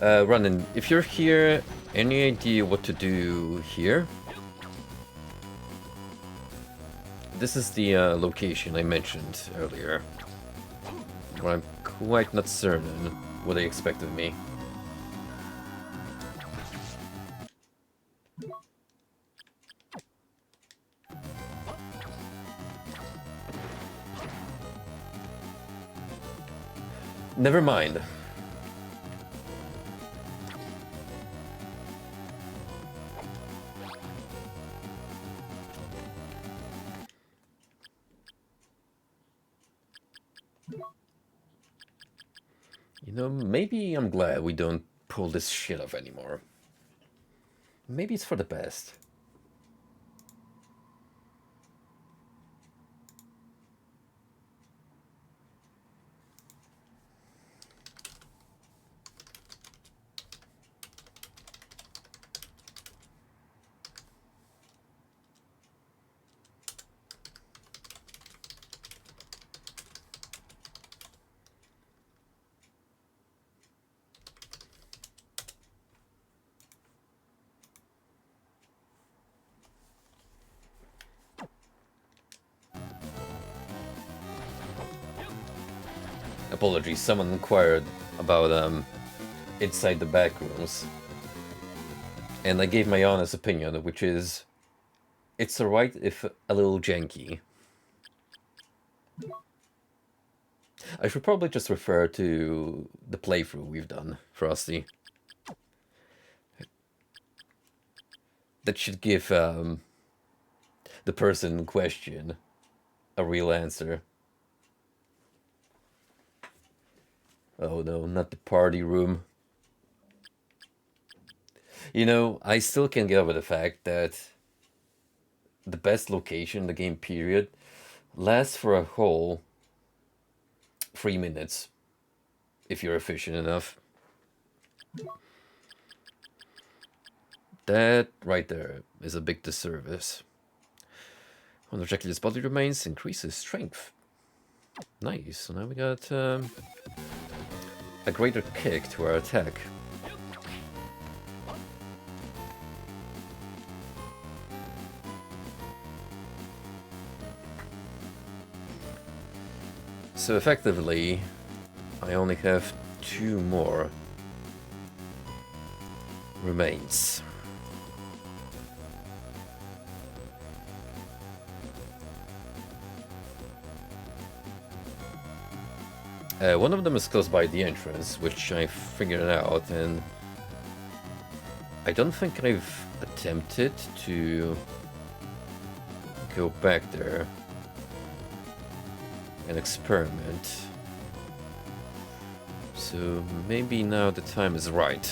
Ronan, if you're here, any idea what to do here? This is the location I mentioned earlier, where I'm quite not certain what they expect of me. Never mind. You know, maybe I'm glad we don't pull this shit off anymore. Maybe it's for the best. Apologies, someone inquired about inside the back rooms, and I gave my honest opinion, which is it's alright if a little janky. I should probably just refer to the playthrough we've done, Frosty. That should give the person in question a real answer. Oh no, not the party room. You know, I still can't get over the fact that the best location in the game period lasts for a whole 3 minutes if you're efficient enough. That right there is a big disservice. One of Dracula's body remains increases strength. Nice, so now we got a greater kick to our attack. So effectively, I only have 2 more remains. One of them is close by the entrance, which I figured out, and I don't think I've attempted to go back there and experiment. So maybe now the time is right.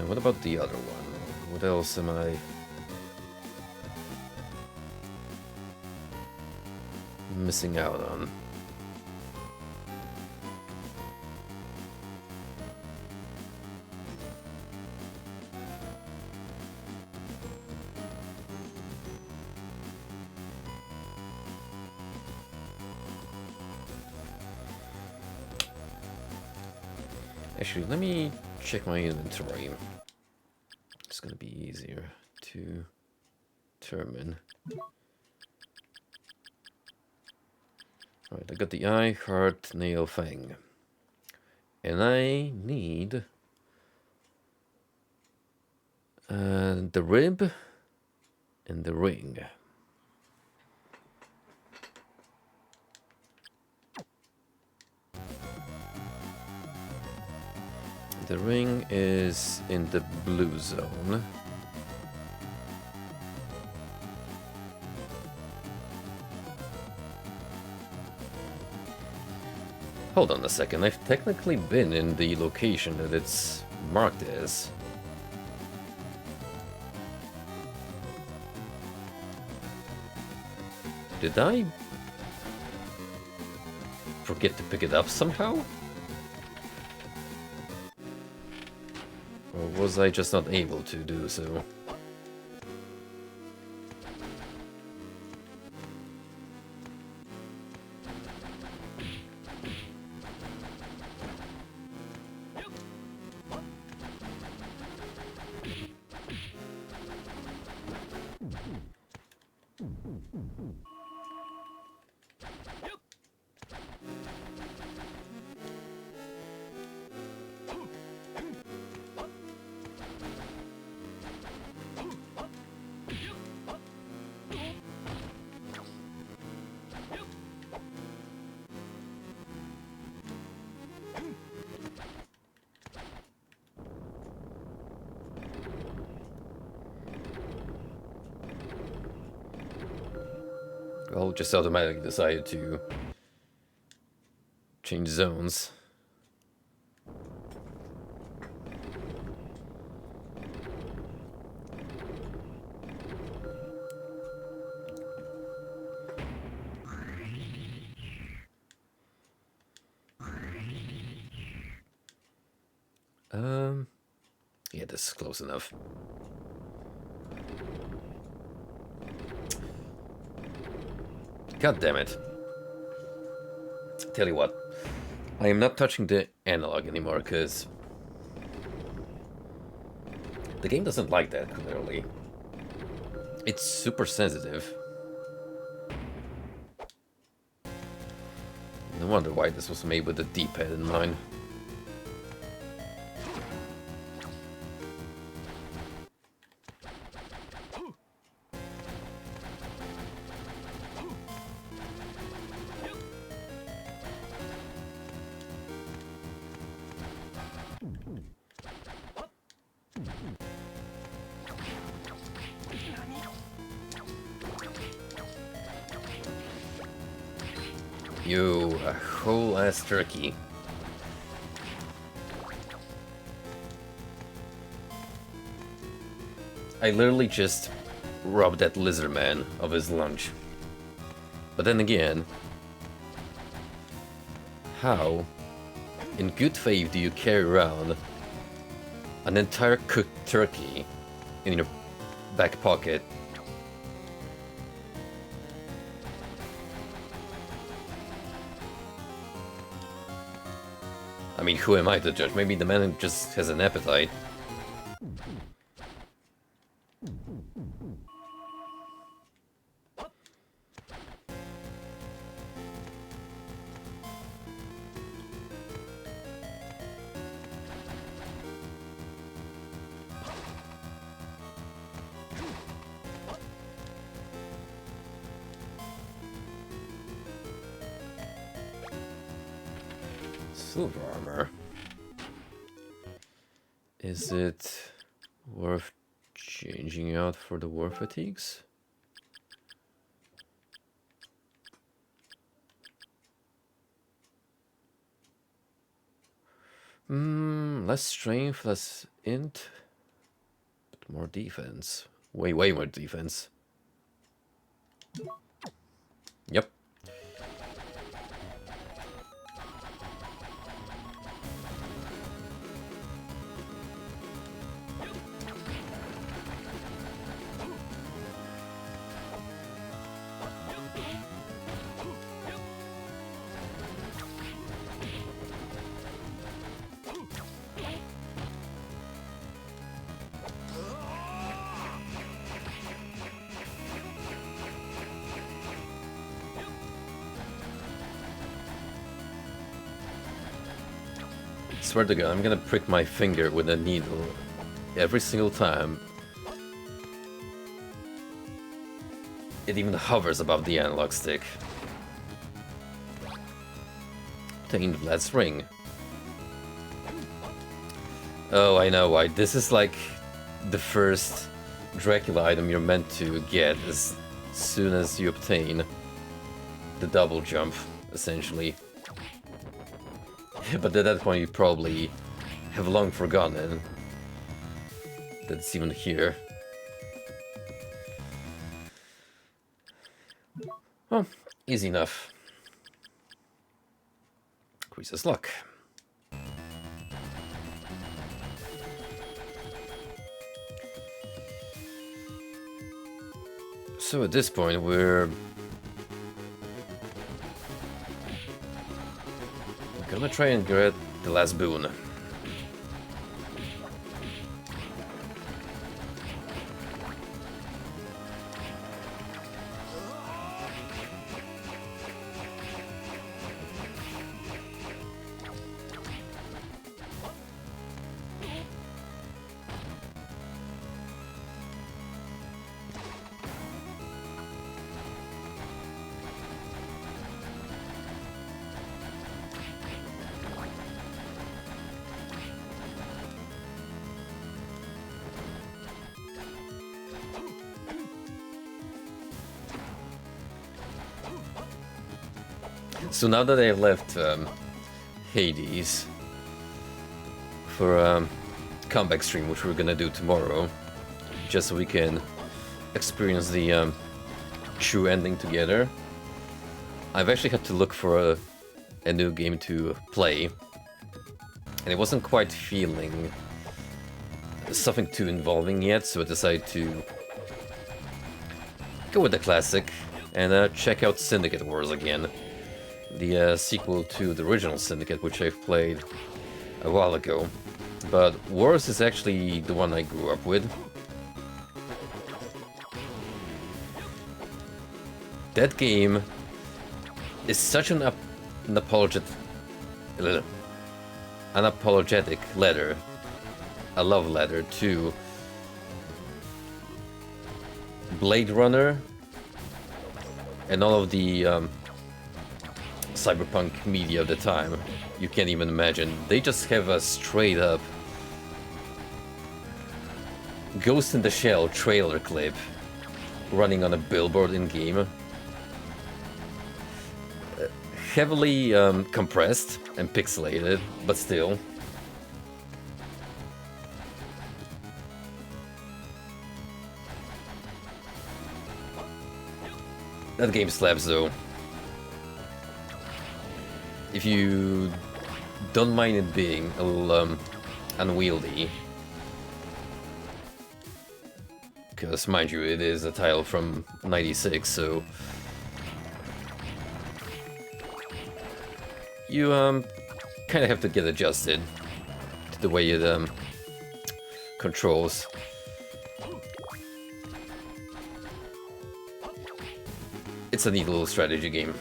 What about the other one? What else am I missing out on? Actually, let me check my inventory. It's gonna be easier to determine. Alright, I got the eye, heart, nail, fang. And I need the rib and the ring. The ring is in the blue zone. Hold on a second, I've technically been in the location that it's marked as. Did I forget to pick it up somehow? Or was I just not able to do so? I'll just automatically decide to change zones. Yeah, this is close enough. God damn it. Tell you what, I am not touching the analog anymore, because The game doesn't like that, clearly. It's super sensitive. No wonder why this was made with the D-pad in mind. You, a whole ass turkey. I literally just robbed that lizard man of his lunch. But then again, how, in good faith, do you carry around an entire cooked turkey in your back pocket? I mean, who am I to judge? Maybe the man just has an appetite. Silver armor. Is it worth changing out for the war fatigues? Less strength, less int, but more defense. Way more defense. Yep. Swear to God, I'm gonna prick my finger with a needle every single time it even hovers above the analog stick. Taking Vlad's ring. Oh, I know why. This is like the first Dracula item you're meant to get as soon as you obtain the double jump, essentially. But at that point you probably have long forgotten that it's even here. Well, easy enough. Increases luck. So at this point we're gonna try and get the last boon. So now that I've left Hades for a comeback stream, which we're gonna do tomorrow, just so we can experience the true ending together, I've actually had to look for a new game to play, and it wasn't quite feeling something too involving yet, so I decided to go with the classic and check out Syndicate Wars again. The sequel to the original Syndicate, which I've played a while ago. but worse is actually the one I grew up with. That game is such an unapologetic letter, a love letter to Blade Runner and all of the cyberpunk media of the time. You can't even imagine. They just have a straight up Ghost in the Shell trailer clip running on a billboard in game. Heavily compressed and pixelated, but still. That game slaps though. If you don't mind it being a little unwieldy, because mind you, it is a title from '96, so you kind of have to get adjusted to the way it controls. It's a neat little strategy game.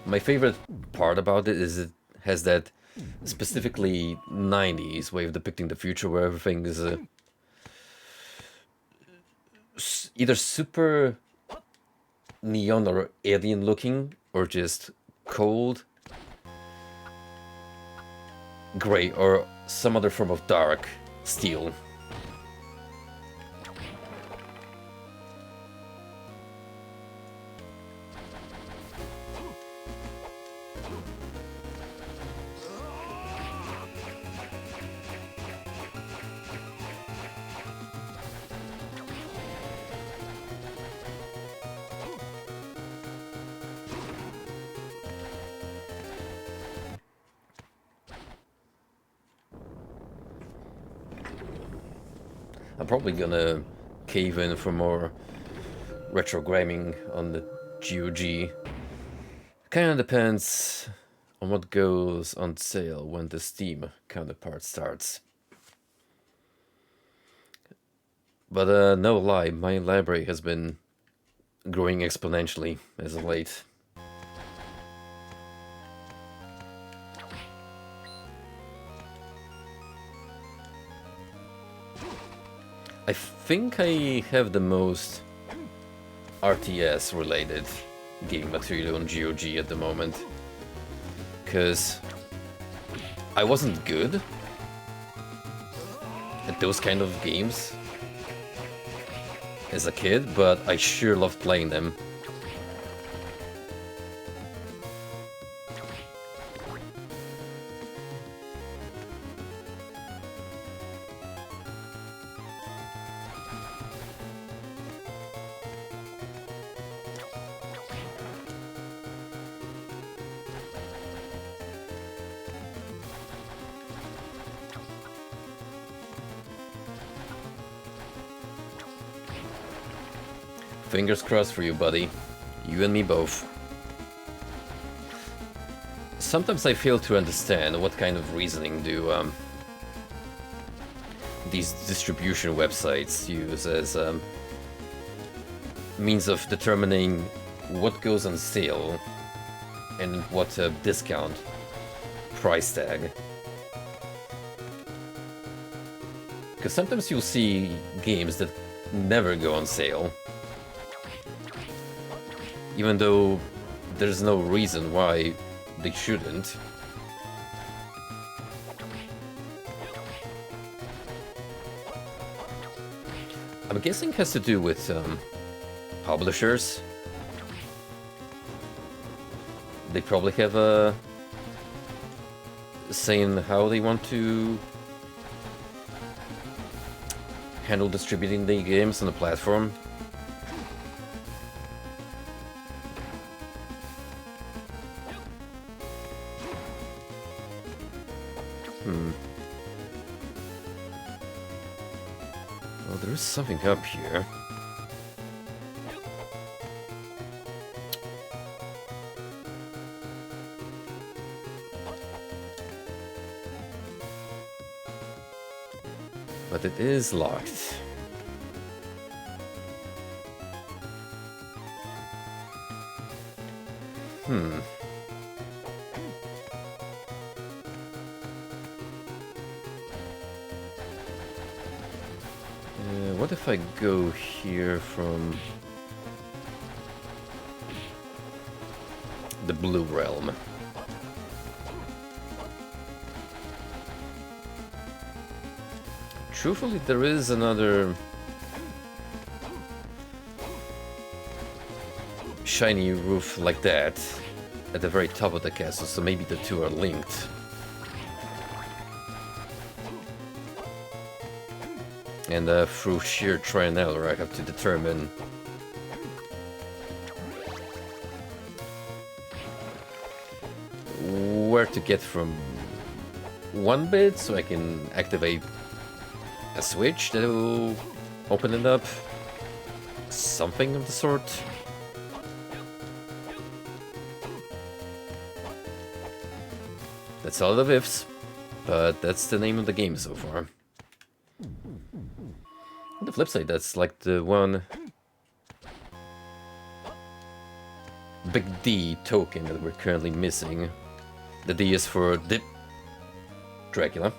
My favorite part about it is it has that specifically 90s way of depicting the future where everything is either super neon or alien looking or just cold, gray, or some other form of dark steel. I'm probably gonna cave in for more retro gaming on the GOG. Kinda depends on what goes on sale when the Steam counterpart starts. But no lie, my library has been growing exponentially as of late. I think I have the most RTS related game material on GOG at the moment, because I wasn't good at those kind of games as a kid, but I sure loved playing them. Fingers crossed for you, buddy. You and me both. Sometimes I fail to understand what kind of reasoning do these distribution websites use as means of determining what goes on sale and what discount price tag. Because sometimes you'll see games that never go on sale, even though there's no reason why they shouldn't. I'm guessing it has to do with publishers. They probably have a say in how they want to handle distributing the games on the platform. There's something up here. But it is locked. What if I go here from the blue realm? Truthfully, there is another shiny roof like that at the very top of the castle, so maybe the two are linked. And through sheer trial and error, I have to determine where to get from one bit so I can activate a switch that will open it up. Something of the sort. That's a lot of ifs, but that's the name of the game so far. On the flip side, that's like the one big D token that we're currently missing. The D is for Dracula.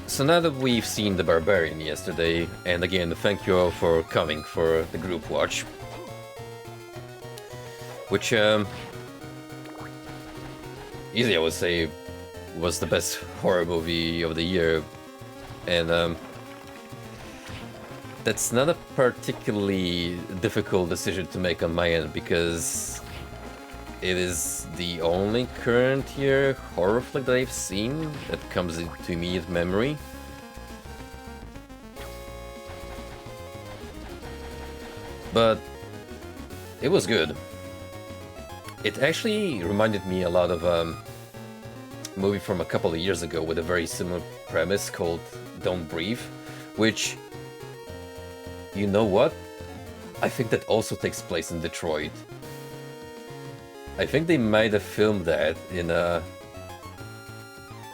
So now that we've seen the Barbarian yesterday, and again, thank you all for coming for the group watch, which easily I would say was the best horror movie of the year, and that's not a particularly difficult decision to make on my end, because it is the only current year horror flick that I've seen that comes into immediate memory. But it was good. It actually reminded me a lot of a movie from a couple of years ago with a very similar premise called Don't Breathe, which, you know what? I think that also takes place in Detroit. I think they might have filmed that in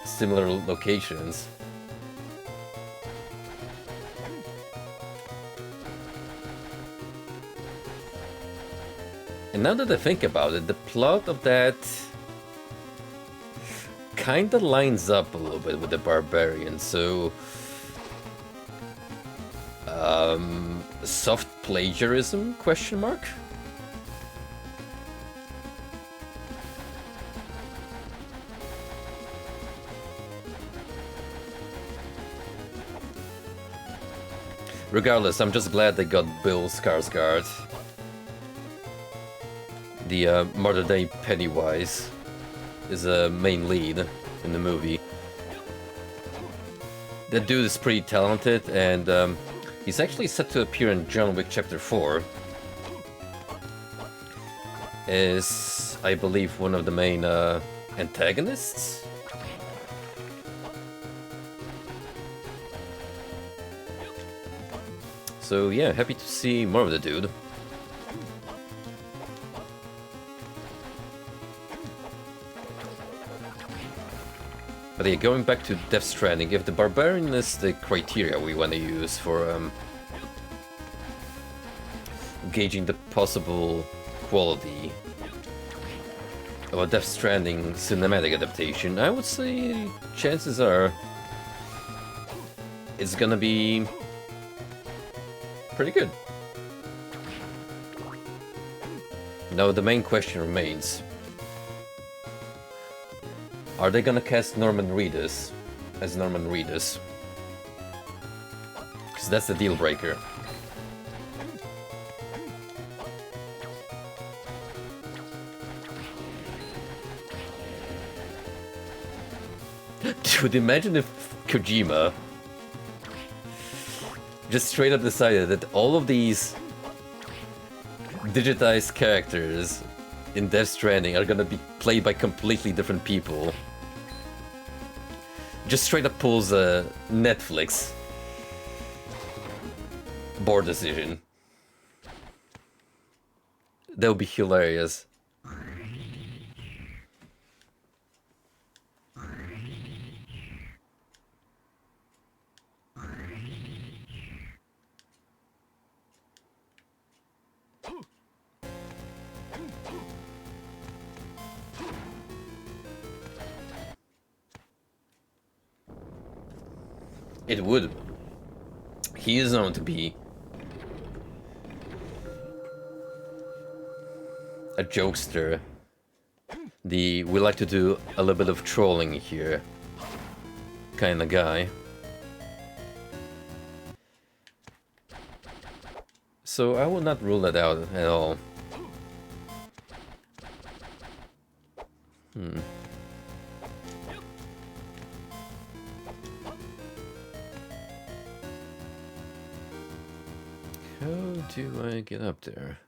similar locations. And now that I think about it, the plot of that kinda lines up a little bit with the Barbarian, so soft plagiarism, question mark? Regardless, I'm just glad they got Bill Skarsgård, the modern-day Pennywise, is a main lead in the movie. The dude is pretty talented, and he's actually set to appear in John Wick Chapter 4 as, I believe, one of the main antagonists. So yeah, happy to see more of the dude. But yeah, going back to Death Stranding, if the Barbarian is the criteria we want to use for gauging the possible quality of a Death Stranding cinematic adaptation, I would say chances are it's gonna be pretty good. Now the main question remains, are they gonna cast Norman Reedus as Norman Reedus? Because that's the deal breaker. Dude, imagine if Kojima just straight up decided that all of these digitized characters in Death Stranding are gonna be played by completely different people. Just straight up pulls a Netflix board decision. That would be hilarious. It would. He is known to be a jokester. We like to do a little bit of trolling here kind of guy. So I will not rule that out at all. How do I get up there?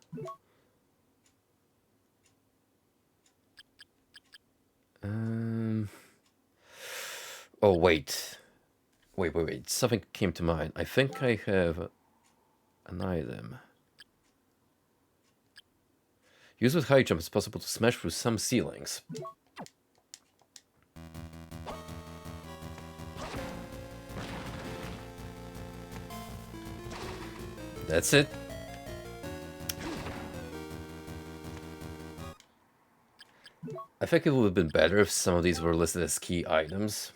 Oh, wait. Wait. Something came to mind. I think I have an item. Used with high jump, it's possible to smash through some ceilings. That's it. I think it would have been better if some of these were listed as key items,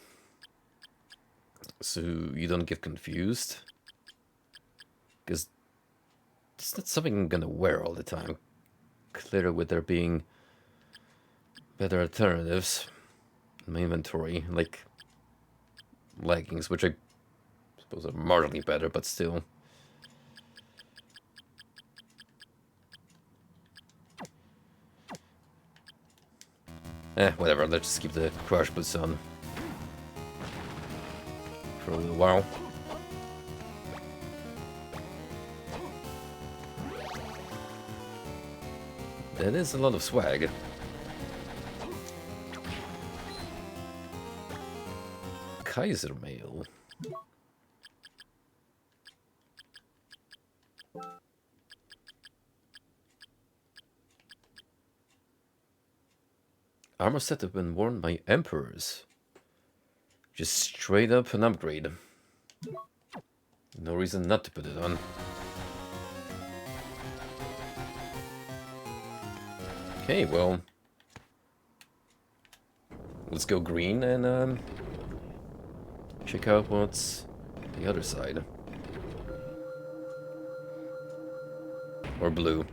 so you don't get confused. Because it's not something I'm gonna wear all the time. Clearly, with there being better alternatives in my inventory, like leggings, which I suppose are marginally better, but still. Whatever, let's just keep the crush boots on for a little while. That is a lot of swag. Kaiser mail. Armor set have been worn by emperors. Just straight up an upgrade. No reason not to put it on. Okay, well, let's go green and check out what's the other side. Or blue.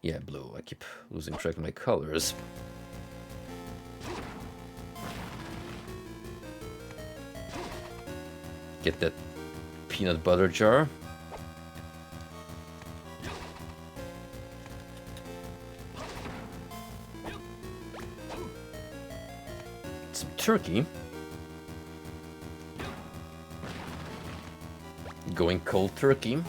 Yeah, blue. I keep losing track of my colors. Get that peanut butter jar. Some turkey. Going cold turkey.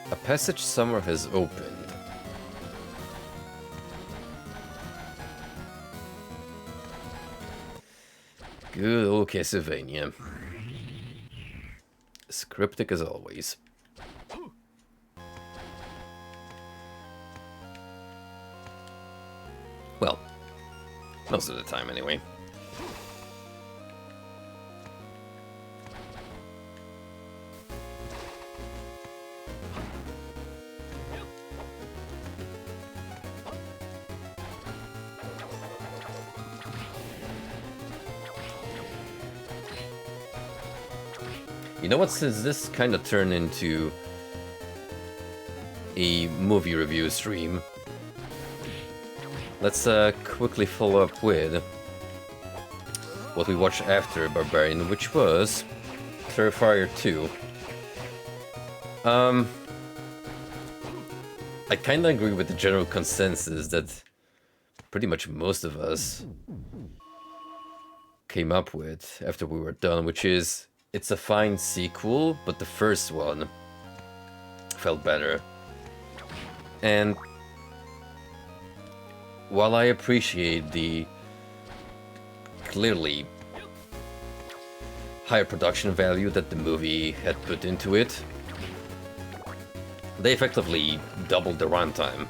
A passage somewhere has opened. Good old Castlevania. as cryptic as always. Well, most of the time anyway. You know what, since this kind of turned into a movie review stream, let's quickly follow up with what we watched after Barbarian, which was Terrifier 2. I kind of agree with the general consensus that pretty much most of us came up with after we were done, which is it's a fine sequel, but the first one felt better. And while I appreciate the clearly higher production value that the movie had put into it, they effectively doubled the runtime.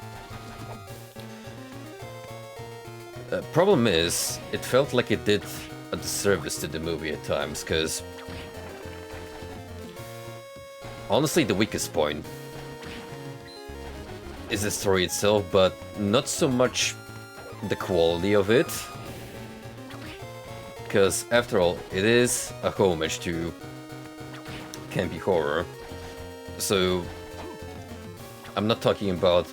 Problem is, it felt like it did a disservice to the movie at times, because honestly the weakest point is the story itself, but not so much the quality of it, because after all, it is a homage to campy horror. So I'm not talking about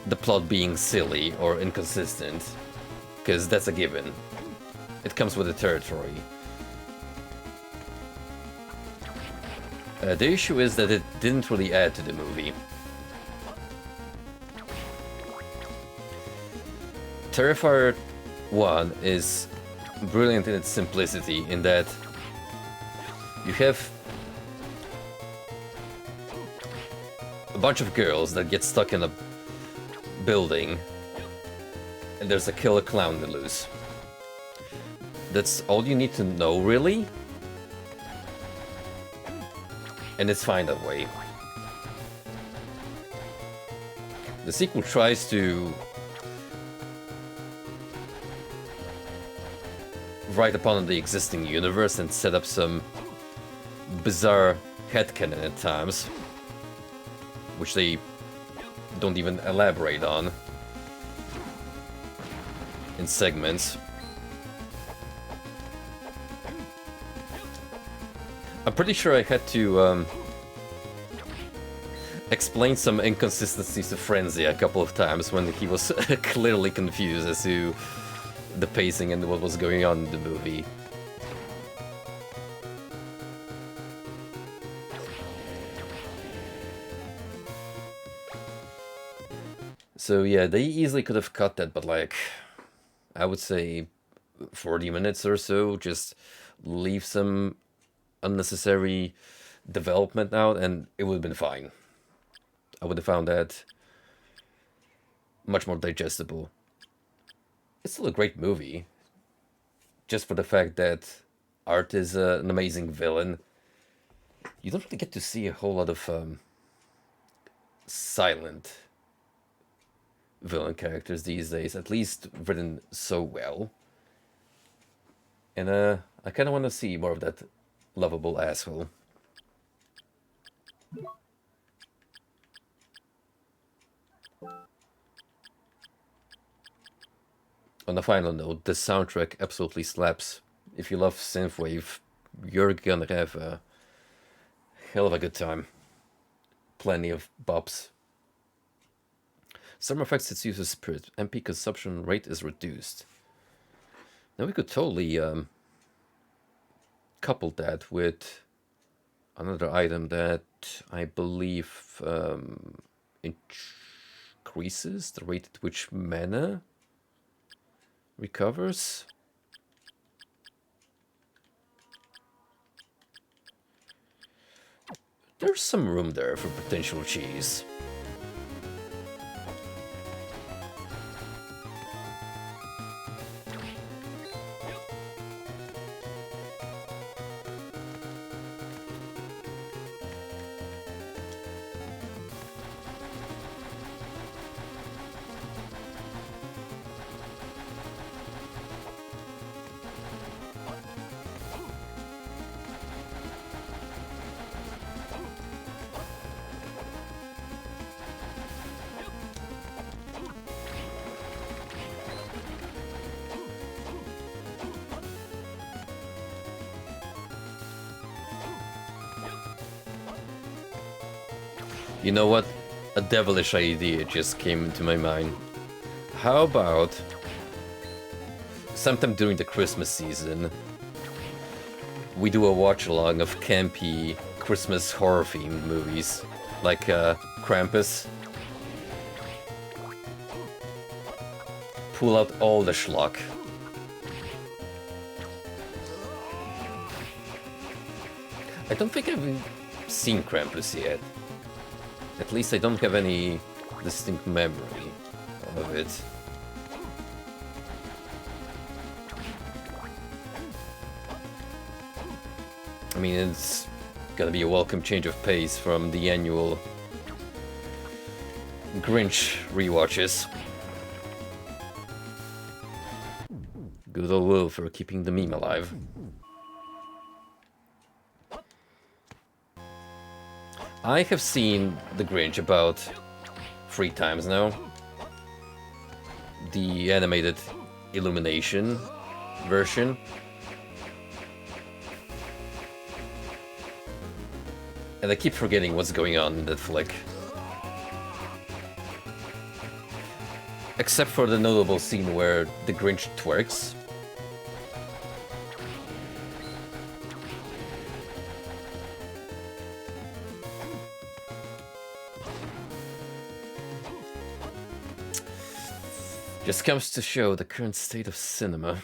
the plot being silly or inconsistent, because that's a given. It comes with the territory. The issue is that it didn't really add to the movie. Terrifier 1 is brilliant in its simplicity, in that you have a bunch of girls that get stuck in a building and there's a killer clown loose. That's all you need to know, really, and it's fine that way. The sequel tries to write upon the existing universe and set up some bizarre headcanon at times, which they don't even elaborate on in segments. I'm pretty sure I had to explain some inconsistencies to Frenzy a couple of times when he was clearly confused as to the pacing and what was going on in the movie. So yeah, they easily could have cut that, but like, I would say 40 minutes or so, just leave some unnecessary development out and it would have been fine. I would have found that much more digestible. It's still a great movie, just for the fact that Art is an amazing villain. You don't really get to see a whole lot of silent villain characters these days, at least written so well. And I kind of want to see more of that lovable asshole. On a final note, the soundtrack absolutely slaps. If you love synthwave, you're gonna have a hell of a good time. Plenty of bops. Some effects its uses spirit. MP consumption rate is reduced. Now we could totally couple that with another item that I believe increases the rate at which mana recovers. There's some room there for potential cheese. You know what? A devilish idea just came into my mind. How about sometime during the Christmas season, we do a watch-along of campy Christmas horror-themed movies, like Krampus. Pull out all the schlock. I don't think I've seen Krampus yet. At least I don't have any distinct memory of it. I mean, it's gonna be a welcome change of pace from the annual Grinch rewatches. Good old Will for keeping the meme alive. I have seen The Grinch about 3 times now. The animated Illumination version. And I keep forgetting what's going on in that flick. Except for the notable scene where the Grinch twerks. Just comes to show the current state of cinema.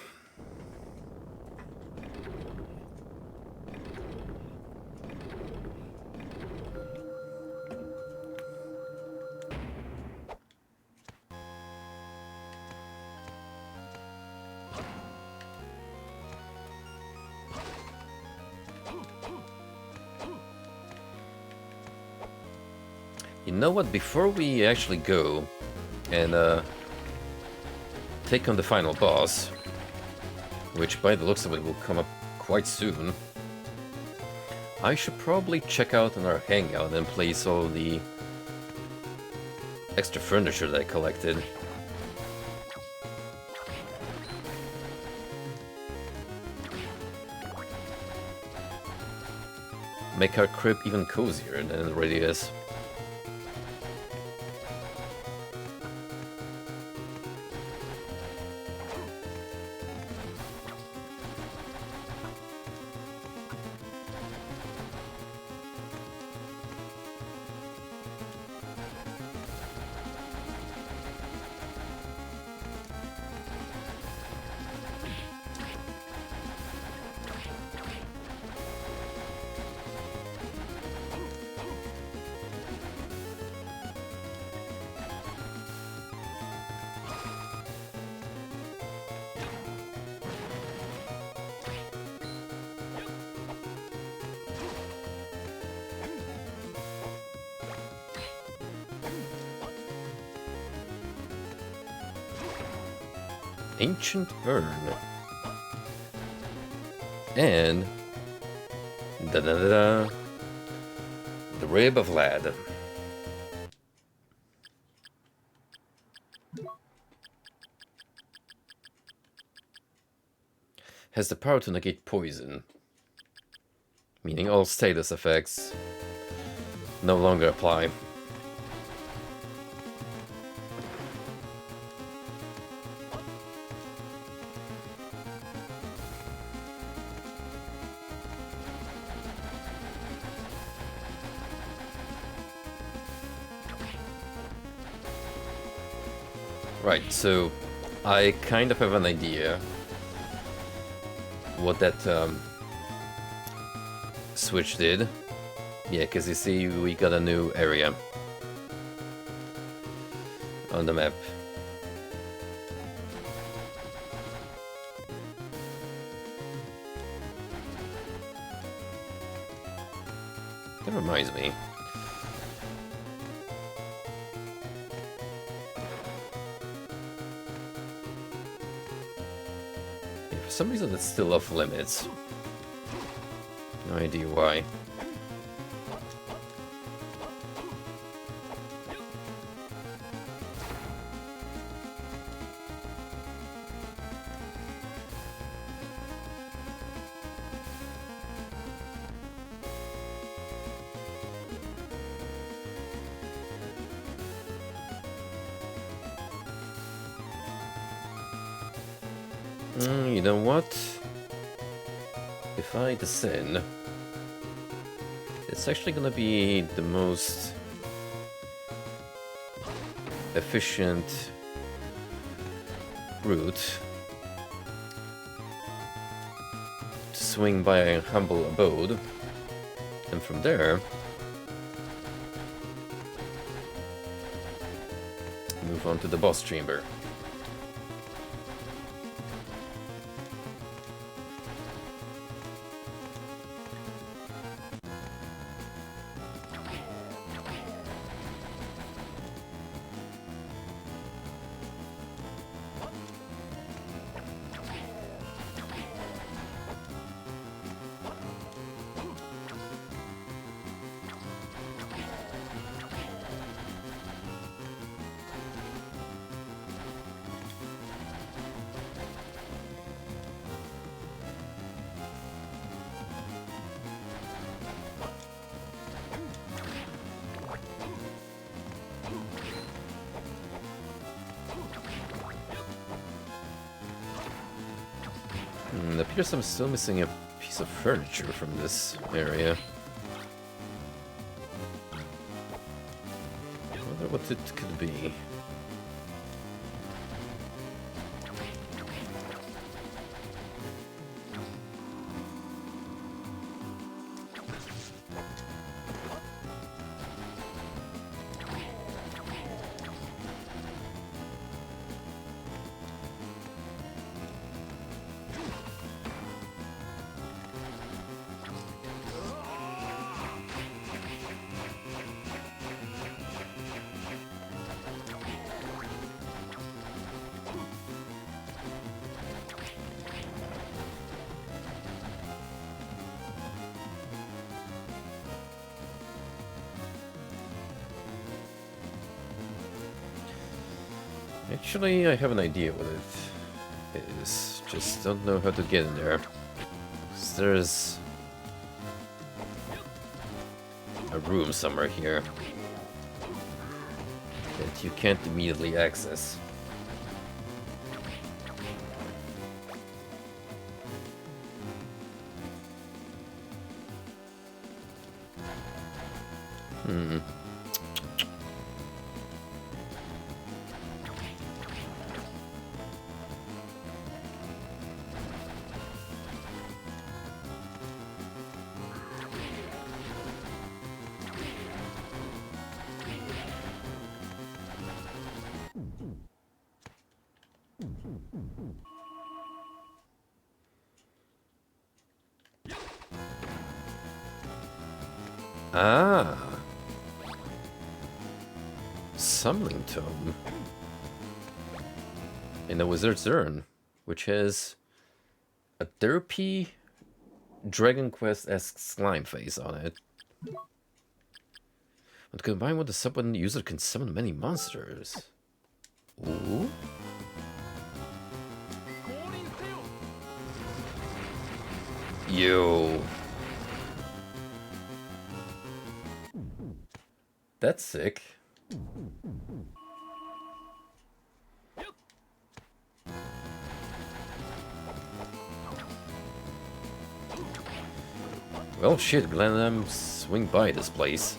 You know what, before we actually go and take on the final boss, which by the looks of it will come up quite soon, I should probably check out on our hangout and place all the extra furniture that I collected. Make our crib even cozier than it already is. Ancient urn. And the rib of lad. Has the power to negate poison, meaning all status effects no longer apply. Right, so I kind of have an idea what that switch did. Yeah, because you see we got a new area on the map. That reminds me. For some reason it's still off limits. No idea why. You know what? If I descend, it's actually gonna be the most efficient route to swing by a humble abode, and from there move on to the boss chamber. It appears I'm still missing a piece of furniture from this area. I wonder what it could be. Actually, I have an idea what it is. Just don't know how to get in there. 'Cause there's a room somewhere here that you can't immediately access. Ah, Summoning Tome in the Wizard's Urn, which has a derpy Dragon Quest-esque slime face on it. When combined with the sub-weapon, the user can summon many monsters. Ooh. Yo. That's sick. Well, shit, glad I'm swing by this place.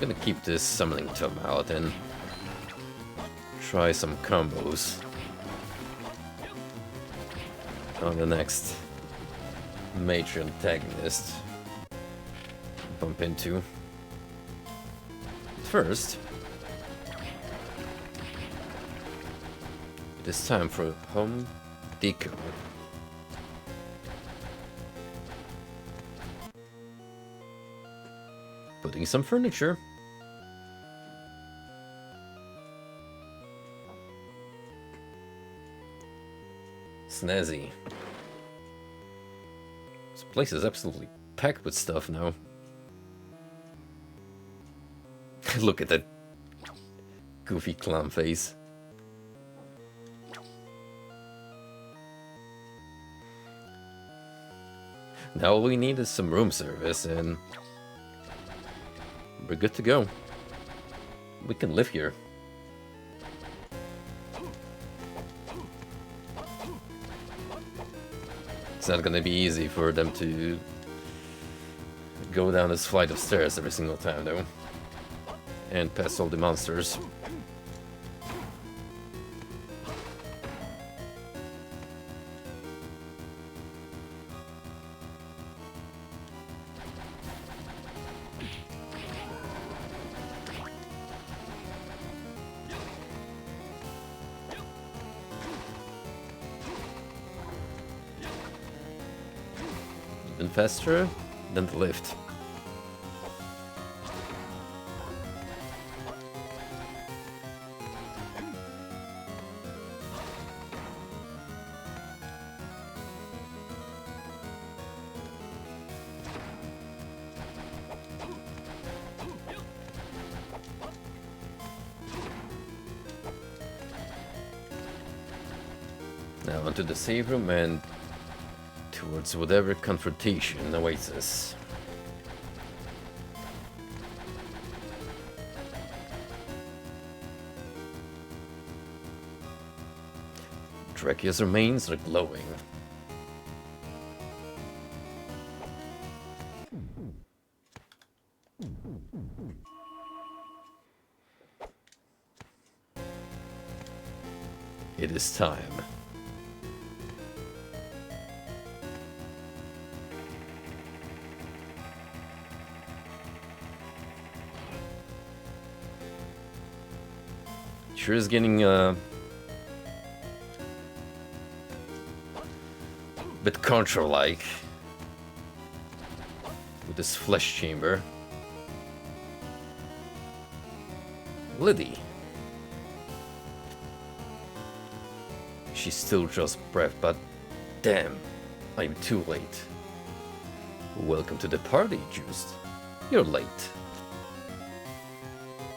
gonna keep this summoning tome out and try some combos on the next major antagonist bump into. First, it is time for home decor. Putting some furniture. Snazzy. This place is absolutely packed with stuff now. Look at that goofy clown face. Now all we need is some room service and we're good to go. We can live here. It's not gonna be easy for them to go down this flight of stairs every single time though. And past all the monsters. Even faster than the lift. Now onto the save room and towards whatever confrontation awaits us. Dracula's remains are glowing. It is time. Sure is getting a bit Contra-like with this flesh chamber. Liddy. She still draws breath, but damn, I'm too late. Welcome to the party, Juiced. You're late.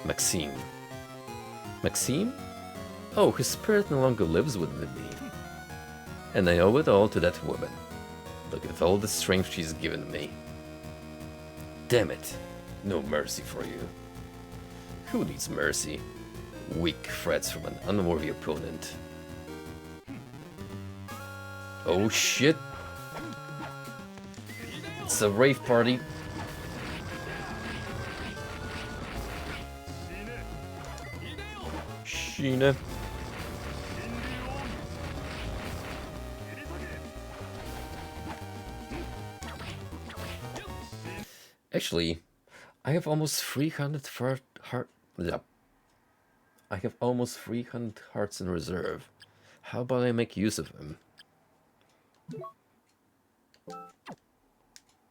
Maxime. Maxime? Oh, his spirit no longer lives within me. And I owe it all to that woman. Look at all the strength she's given me. Damn it, no mercy for you. Who needs mercy? Weak threats from an unworthy opponent. Oh shit. It's a rave party. Sheena. Actually, I have almost 300 I have almost 300 hearts in reserve. How about I make use of them?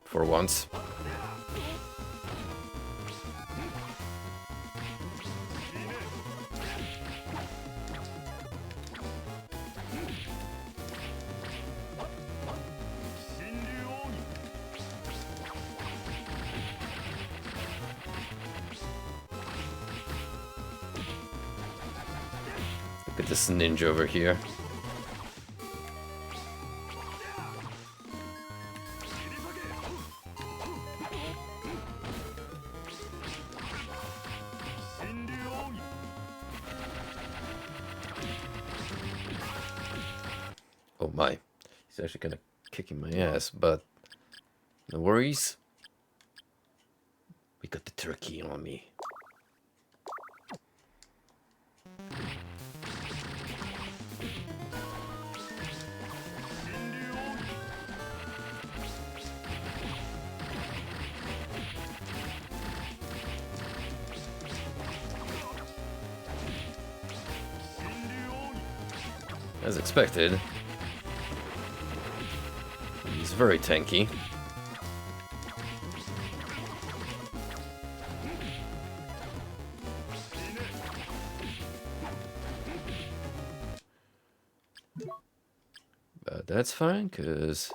For once. Look at this ninja over here. Oh my, he's actually kind of kicking my ass, but no worries. We got the turkey on me. As expected, he's very tanky. But that's fine, because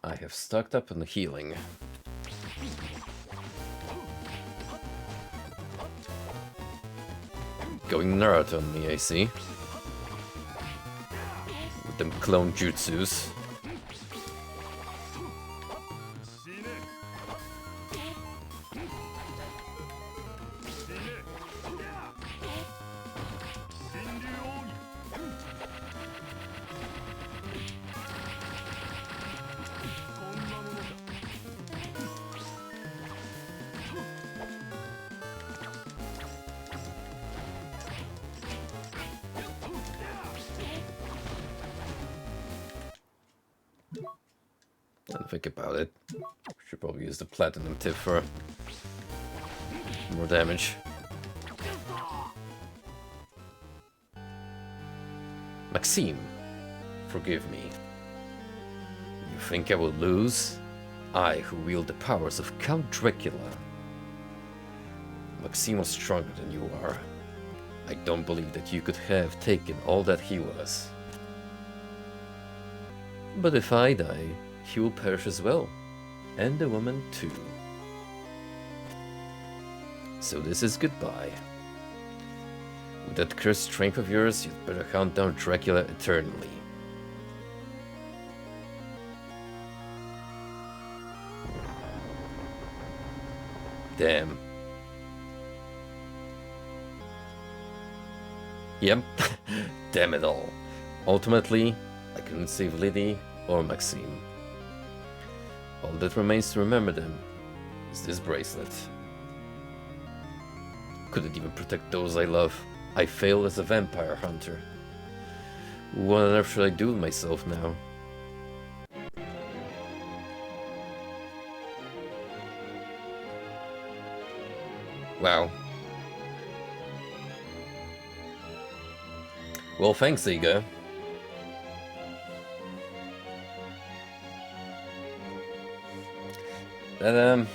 I have stocked up on the healing. Going Naruto on me, I see. With them clone jutsus. Think about it. Should probably use the platinum tip for more damage. Maxime, forgive me. You think I will lose? I, who wield the powers of Count Dracula. Maxime was stronger than you are. I don't believe that you could have taken all that he was. But if I die, he will perish as well, and the woman too. So this is goodbye. With that cursed strength of yours, you'd better hunt down Dracula eternally. Damn. Yep, damn it all. Ultimately, I couldn't save Lydie or Maxime. All that remains to remember them is this bracelet. Couldn't even protect those I love. I failed as a vampire hunter. What on earth should I do with myself now? Wow. Well, thanks, Iga. And,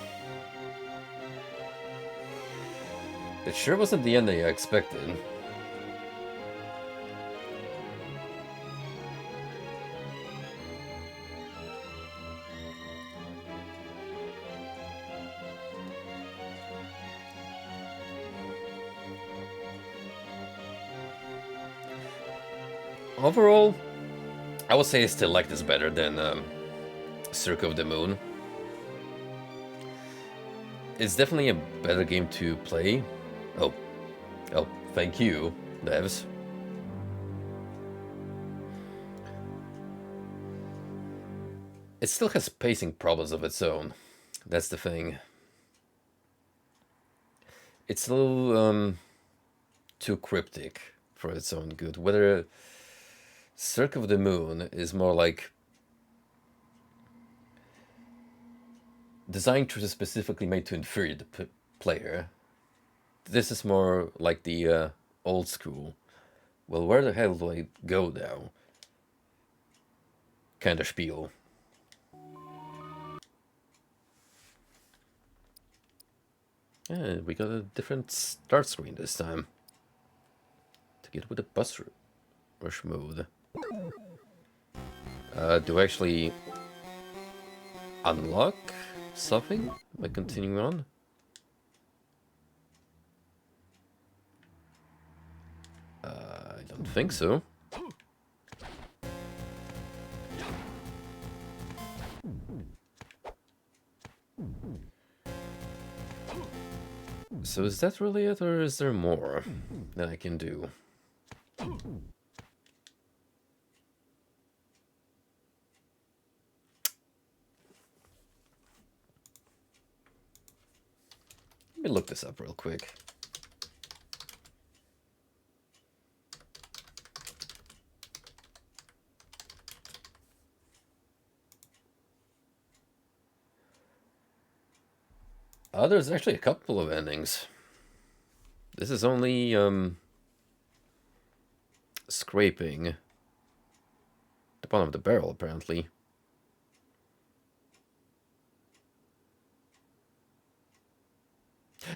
it sure wasn't the ending I expected. Overall, I would say I still like this better than Circle of the Moon. It's definitely a better game to play. Oh, thank you, devs. It still has pacing problems of its own. That's the thing. It's a little too cryptic for its own good. Whether Circle of the Moon is more like design choices specifically made to infuriate the player. This is more like the old school. Well, where the hell do I go now? Kind of spiel. Yeah, we got a different start screen this time. To get with the bus rush mode. Do I actually unlock something by continuing on? I don't think so. So is that really it, or is there more that I can do? Let me look this up real quick. There's actually a couple of endings. This is only scraping the bottom of the barrel, apparently.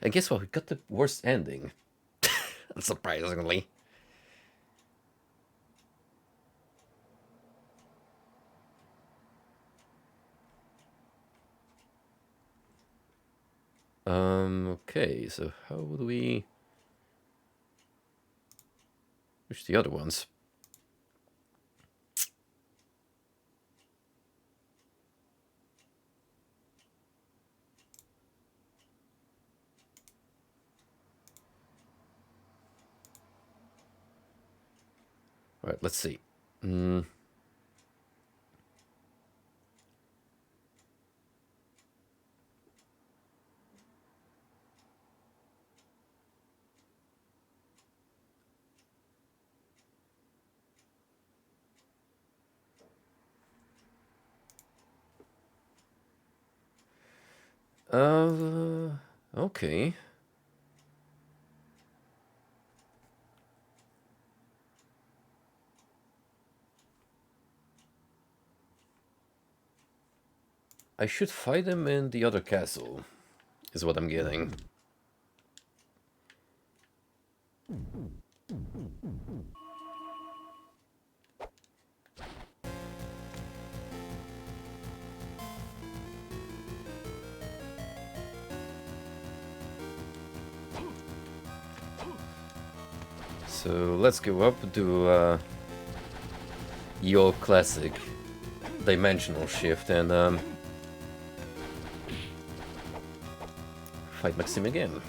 And guess what? We got the worst ending. Surprisingly. Okay, so how would we... Which the other ones? Alright, let's see. Okay. I should fight him in the other castle, is what I'm getting. So let's go up to your classic dimensional shift and fight Maxim again.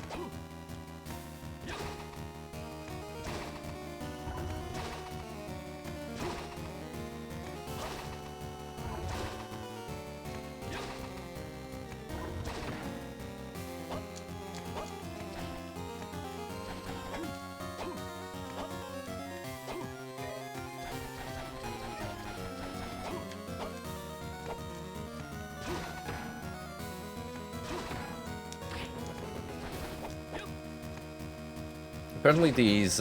Apparently these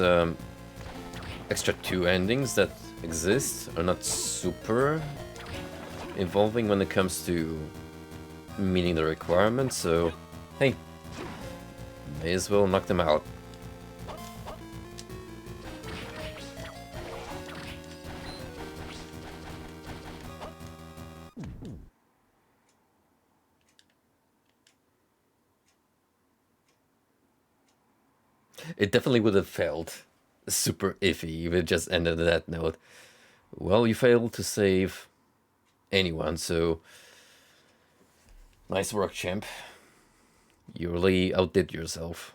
extra 2 endings that exist are not super involving when it comes to meeting the requirements, so hey, may as well knock them out. It definitely would have felt super iffy if it just ended on that note. Well, you failed to save anyone, so nice work, champ. You really outdid yourself.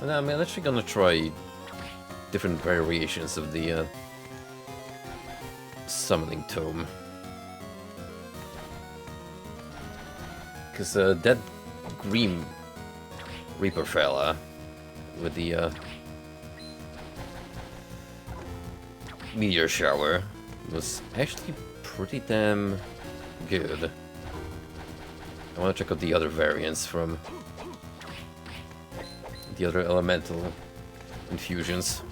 And I'm actually gonna try different variations of the summoning tome. Because that green Reaper fella with the meteor shower was actually pretty damn good. I want to check out the other variants from the other elemental infusions.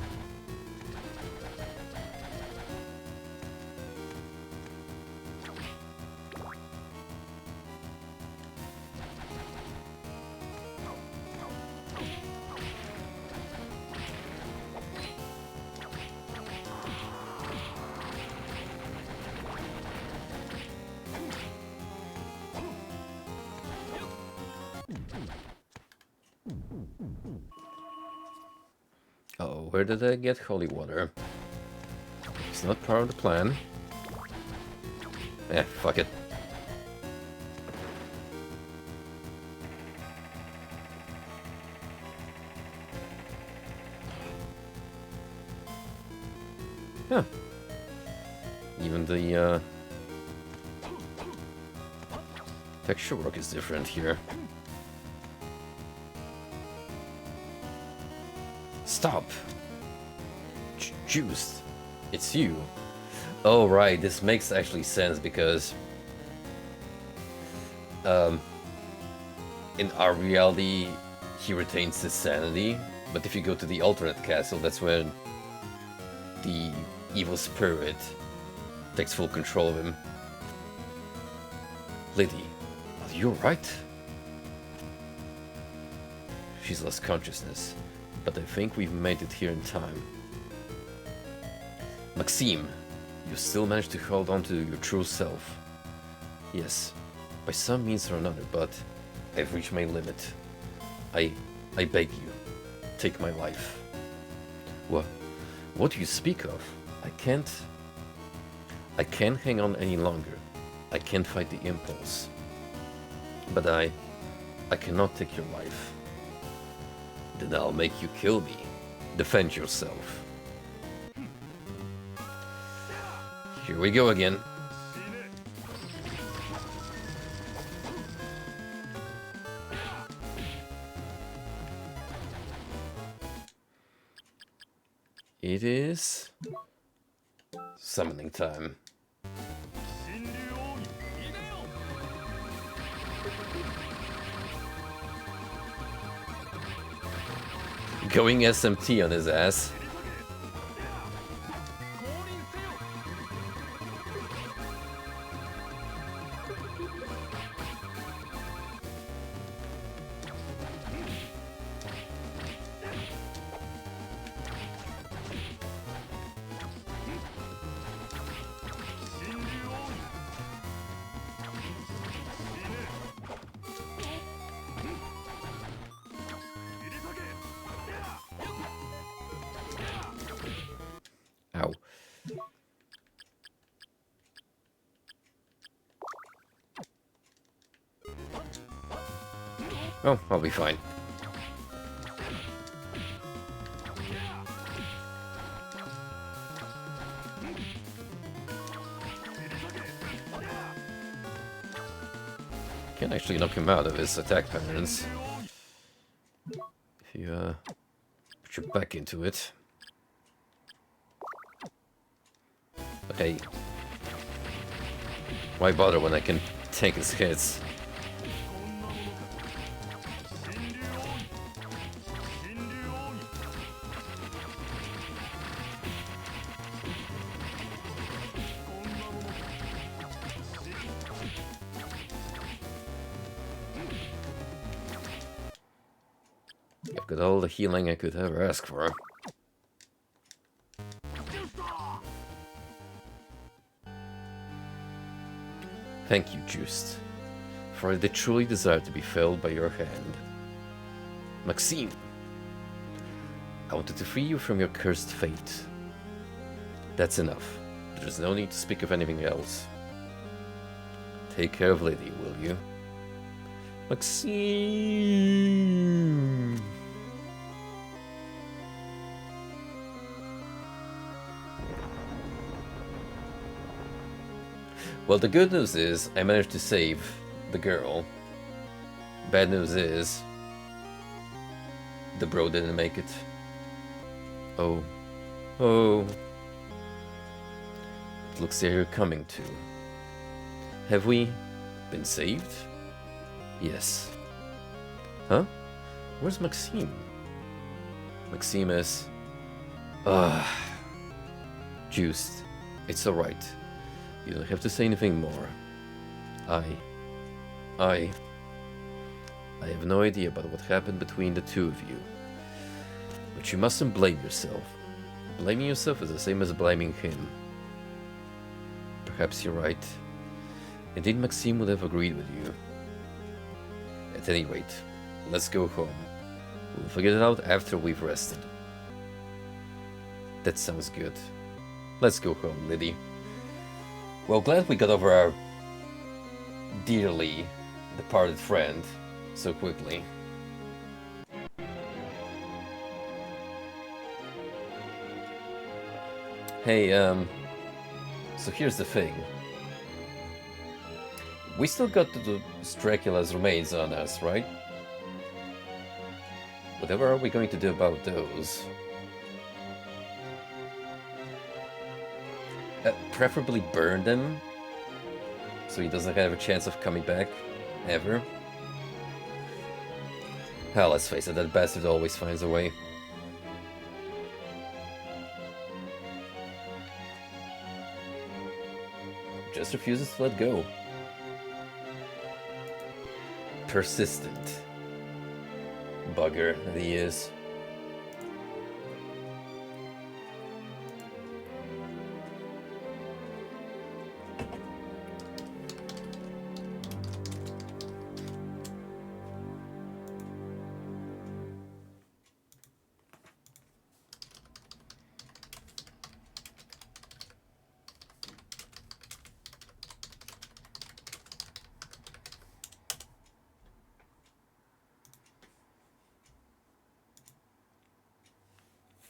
Oh, where did I get holy water? It's not part of the plan. Eh, fuck it. Huh. Even the texture work is different here. Stop! Juiced. It's you. Oh right, this makes actually sense because in our reality he retains his sanity, but if you go to the alternate castle, that's when the evil spirit takes full control of him. Lady, are you alright? She's lost consciousness, but I think we've made it here in time. Maxime, you still managed to hold on to your true self. Yes, by some means or another, but I've reached my limit. I beg you, take my life. What do you speak of? I can't hang on any longer. I can't fight the impulse. But I cannot take your life. Then I'll make you kill me. Defend yourself. Here we go again. It is summoning time. Going SMT on his ass. Ow. Oh, I'll be fine. Can actually knock him out of his attack patterns if you put your back into it. Okay. Why bother when I can tank his hits? I've got all the healing I could ever ask for. Thank you, Just, for I did truly desire to be filled by your hand. Maxime, I wanted to free you from your cursed fate. That's enough. There's no need to speak of anything else. Take care of Lady, will you? Maxime! Well, the good news is I managed to save the girl. Bad news is the bro didn't make it. Oh. Oh. It looks like you're coming too. Have we been saved? Yes. Huh? Where's Maxime? Maxime is... juiced. It's alright. You don't have to say anything more. I have no idea about what happened between the two of you. But you mustn't blame yourself. Blaming yourself is the same as blaming him. Perhaps you're right. Indeed, Maxime would have agreed with you. At any rate, let's go home. We'll figure it out after we've rested. That sounds good. Let's go home, Liddy. Well, glad we got over our dearly departed friend so quickly. Hey, so here's the thing. We still got the Dracula's remains on us, right? Whatever are we going to do about those? Preferably burn them, so he doesn't have a chance of coming back, ever. Hell, let's face it, that bastard always finds a way. Just refuses to let go. Persistent bugger that he is.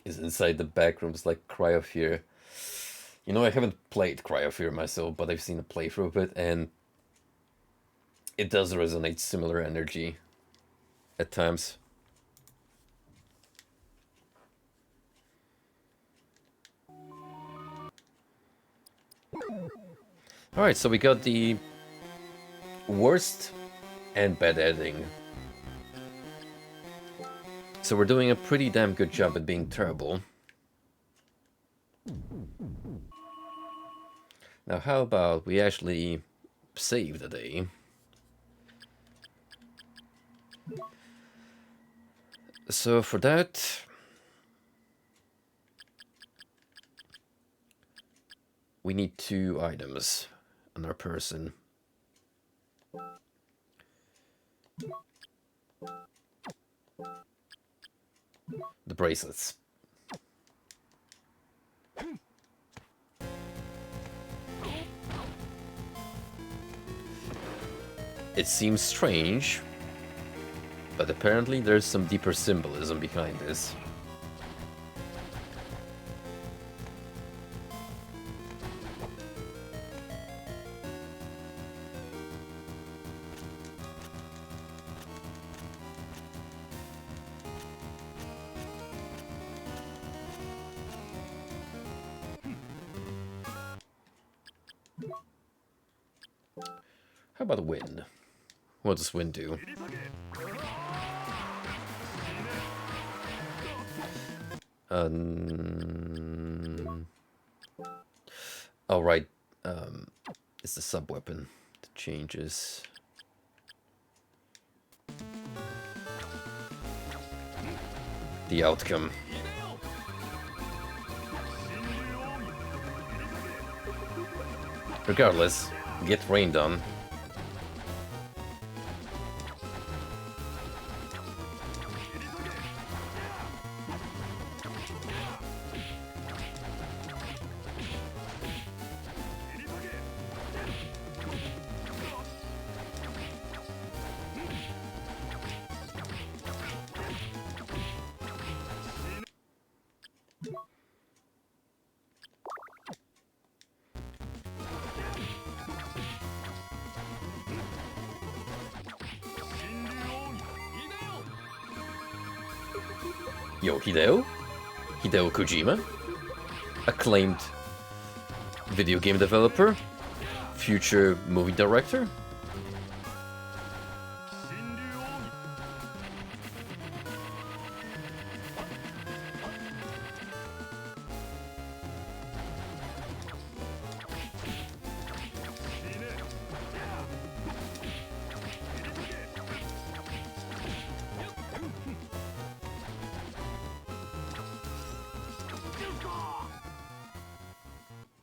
Is inside the back rooms like Cry of Fear. You know, I haven't played Cry of Fear myself, but I've seen a playthrough of it, and it does resonate similar energy at times. Alright, so we got the worst and bad ending. So we're doing a pretty damn good job at being terrible. Now how about we actually save the day? So for that... we need 2 items on our person. The bracelets. It seems strange, but apparently there's some deeper symbolism behind this. How about wind? What does wind do? Oh, right. It's the sub-weapon that changes. The outcome. Regardless, get rained on. Yo, Hideo? Hideo Kojima? Acclaimed video game developer? Future movie director?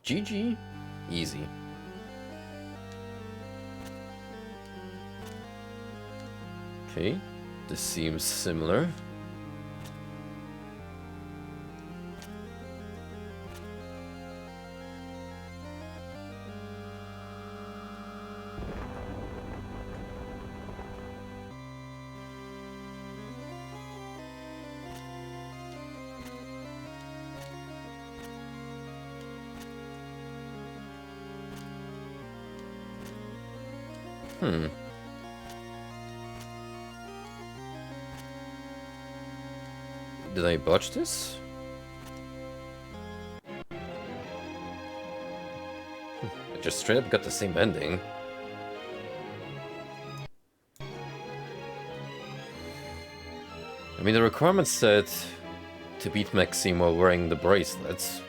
GG? Easy. Okay, this seems similar. Did I botch this? I just straight up got the same ending. I mean, the requirement said to beat Maxime while wearing the bracelets.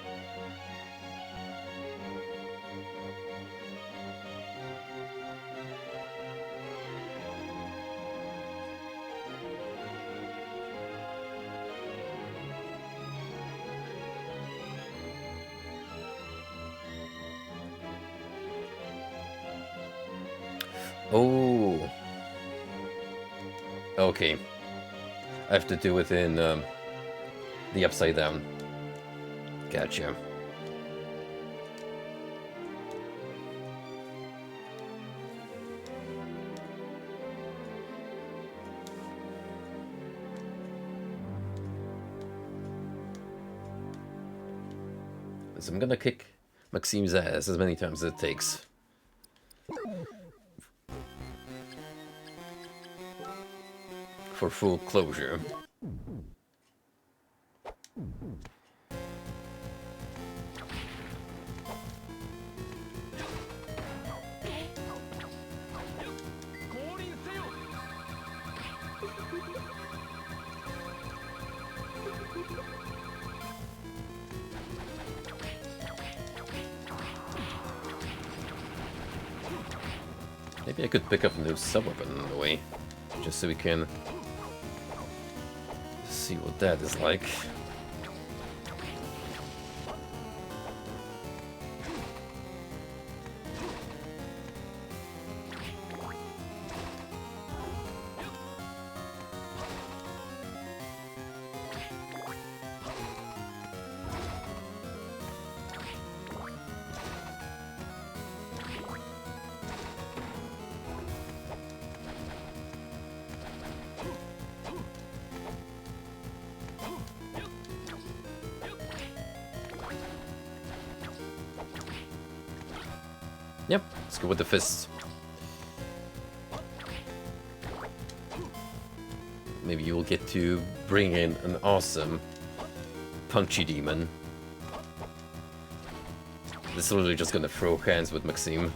Oh. Okay. I have to do it in the upside down. Gotcha. So I'm gonna kick Maxime's ass as many times as it takes. For full closure. Maybe I could pick up a new sub-weapon on the way, just so we can see what that is like. Yep, let's go with the fists. Maybe you will get to bring in an awesome punchy demon. This is literally just gonna throw hands with Maxime.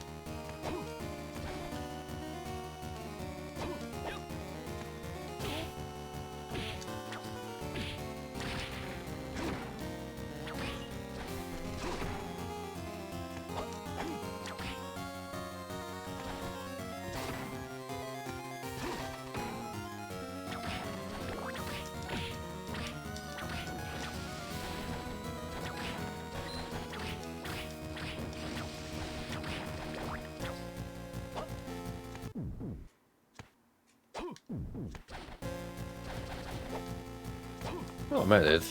Oh, I'm at it.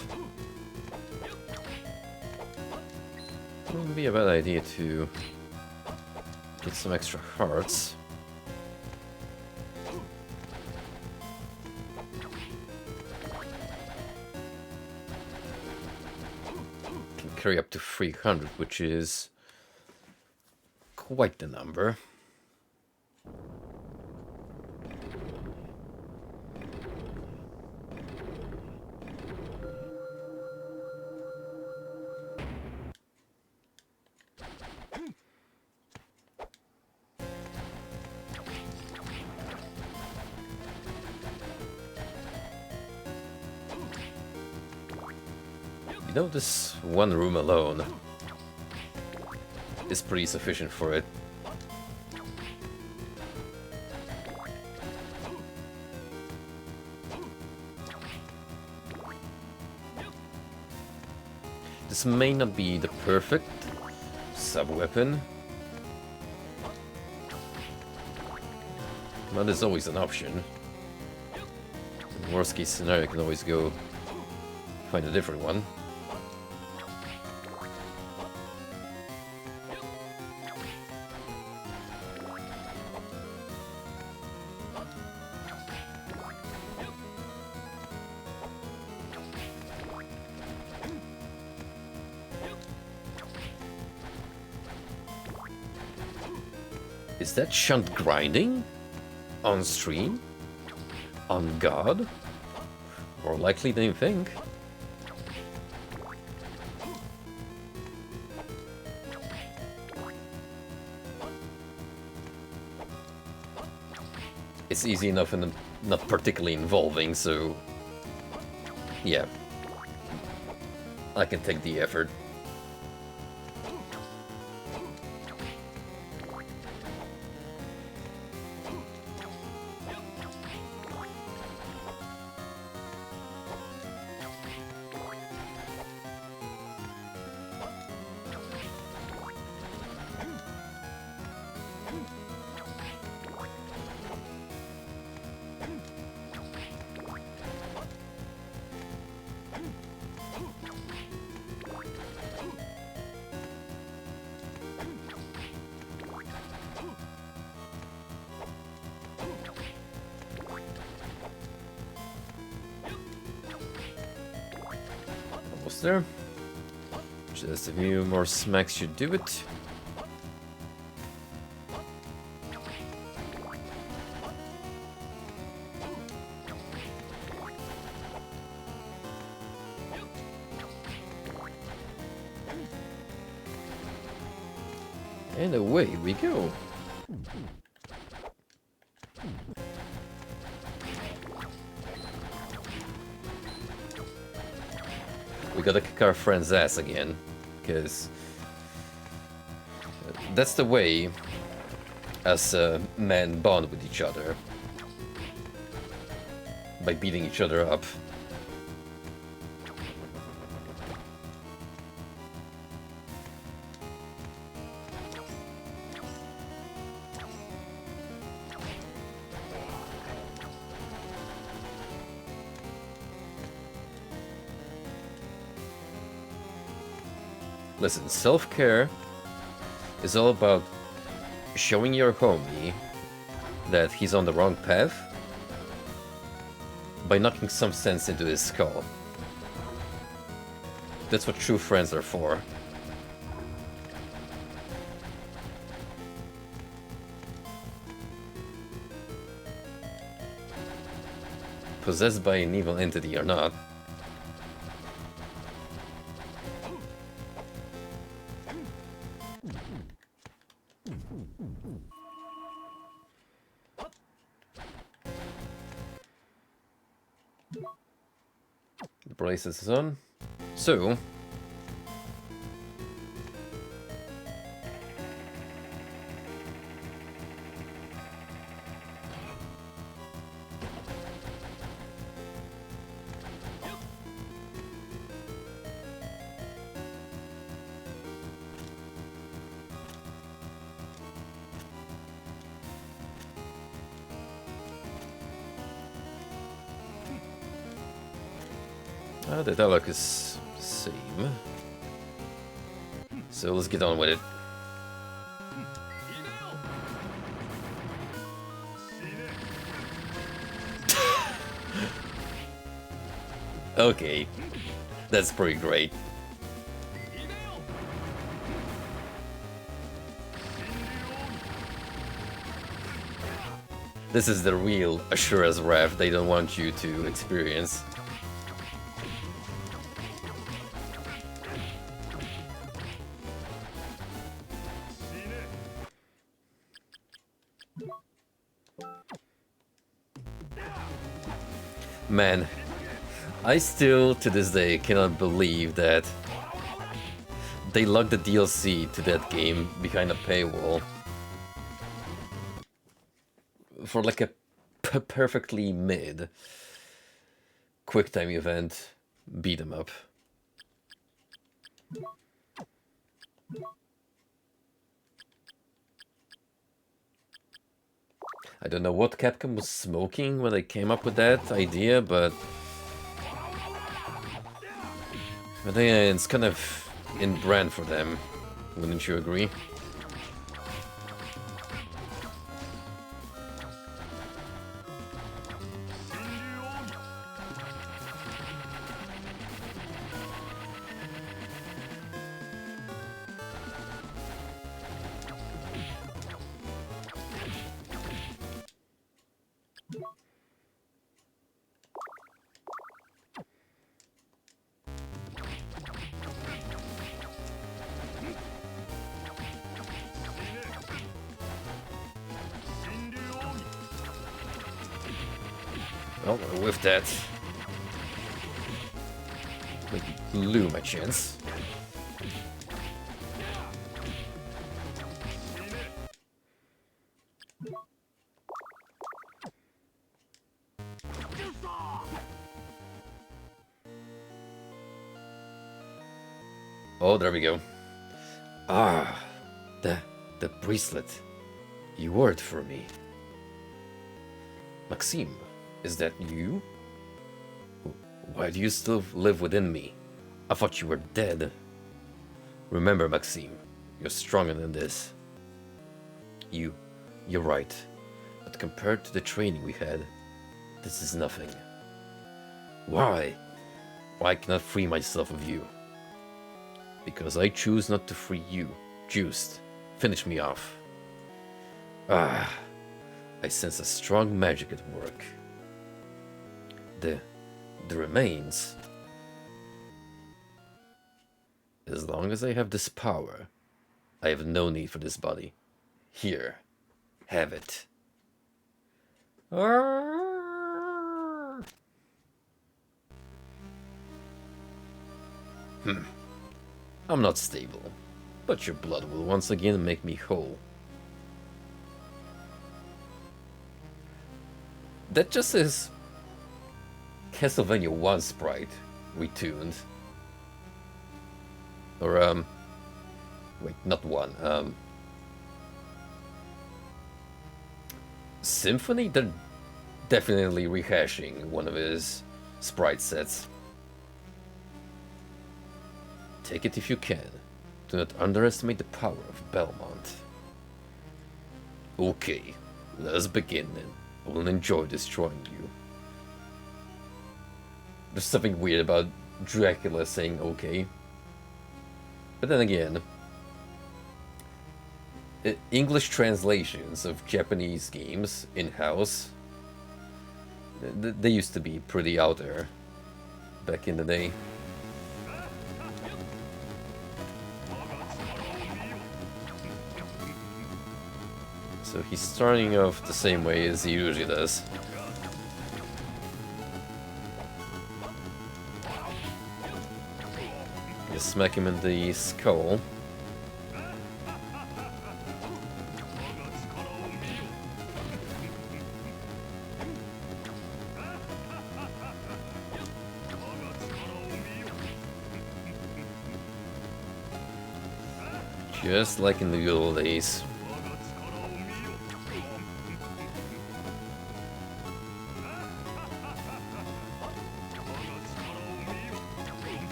It wouldn't be a bad idea to get some extra hearts. Can carry up to 300, which is quite the number. You know, this one room alone is pretty sufficient for it. This may not be the perfect sub-weapon, but there's always an option. In the worst case scenario, you can always go find a different one. Is that shunt grinding? On stream? On God? More likely than you think. It's easy enough and not particularly involving, so yeah, I can take the effort. There. Just a few more smacks should do it. And away we go. We gotta kick our friend's ass again, because that's the way us men bond with each other, by beating each other up. Listen, self-care is all about showing your homie that he's on the wrong path by knocking some sense into his skull. That's what true friends are for. Possessed by an evil entity or not. The braces is on. So the dialogue is the same. So let's get on with it. Okay, that's pretty great. This is the real Ashura's wrath they don't want you to experience. Man, I still, to this day, cannot believe that they locked the DLC to that game behind a paywall for like a perfectly mid quick time event beat 'em up. I don't know what Capcom was smoking when they came up with that idea, but it's kind of in brand for them, wouldn't you agree? Well, with that, like, blew my chance. Oh, there we go. Ah, the bracelet. You wore it for me. Maxime, is that you? Why do you still live within me? I thought you were dead. Remember, Maxime, you're stronger than this. You're right. But compared to the training we had, this is nothing. Why? Why cannot free myself of you? Because I choose not to free you. Juiced. Finish me off. Ah, I sense a strong magic at work. The remains. As long as I have this power, I have no need for this body. Here, have it. I'm not stable, but your blood will once again make me whole. That just is Castlevania 1 sprite retuned. Or, wait, not 1, Symphony? They're definitely rehashing one of his sprite sets. Take it if you can. Do not underestimate the power of Belmont. Okay, let us begin then. I will enjoy destroying you. There's something weird about Dracula saying okay. But then again, English translations of Japanese games in-house, they used to be pretty out there back in the day. So he's starting off the same way as he usually does. You smack him in the skull. Just like in the good old days.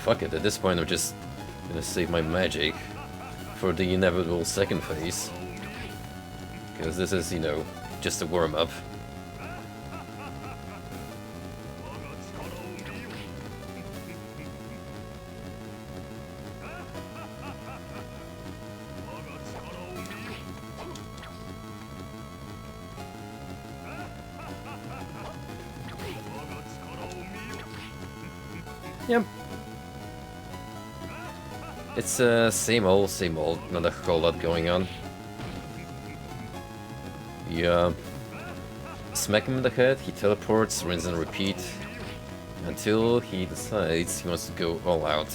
Fuck it, at this point I'm just gonna save my magic for the inevitable second phase. Because this is, you know, just a warm-up. Yep. It's same old, not a whole lot going on. You smack him in the head, he teleports, rinse and repeat. Until he decides he wants to go all out.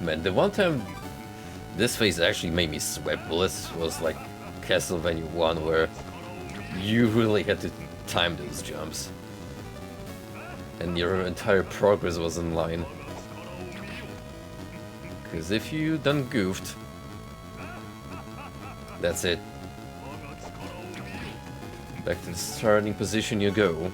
Man, the one time this phase actually made me sweat bullets was like Castlevania 1, where you really had to time those jumps. And your entire progress was in line. Because if you done goofed, that's it. Back to the starting position you go.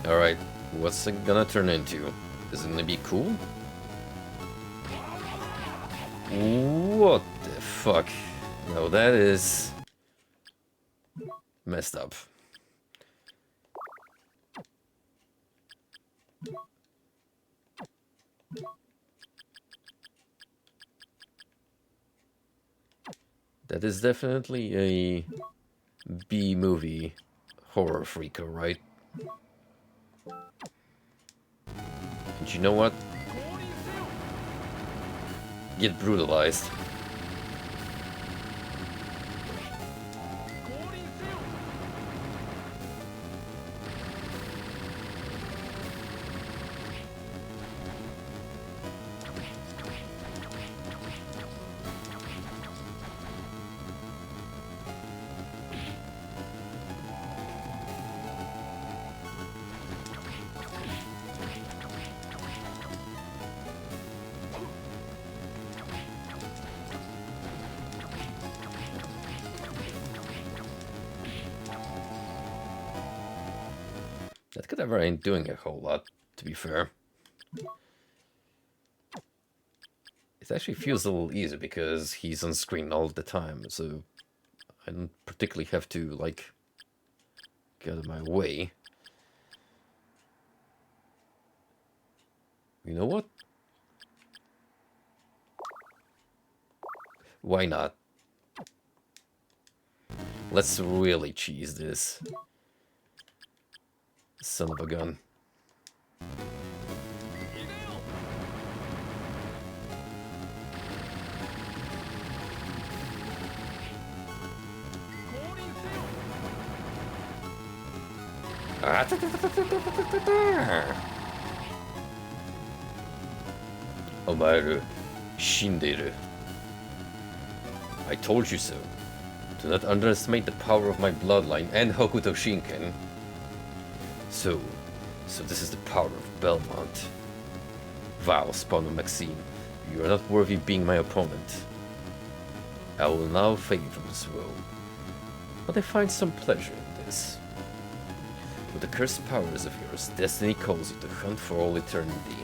Alright, what's it gonna turn into? Is it gonna be cool? What the fuck? No, that is messed up. That is definitely a B-movie horror freako, right? And you know what? Get brutalized. That cadaver ain't doing a whole lot, to be fair. It actually feels a little easier because he's on screen all the time, so I don't particularly have to, like, get out of my way. You know what? Why not? Let's really cheese this. Son of a gun. Omaeru, shinderu. I told you so. Do not underestimate the power of my bloodline and Hokuto Shinken. So this is the power of Belmont. Vile spawn of Maxime, you are not worthy being my opponent. I will now fade from this world, but I find some pleasure in this. With the cursed powers of yours, destiny calls you to hunt for all eternity.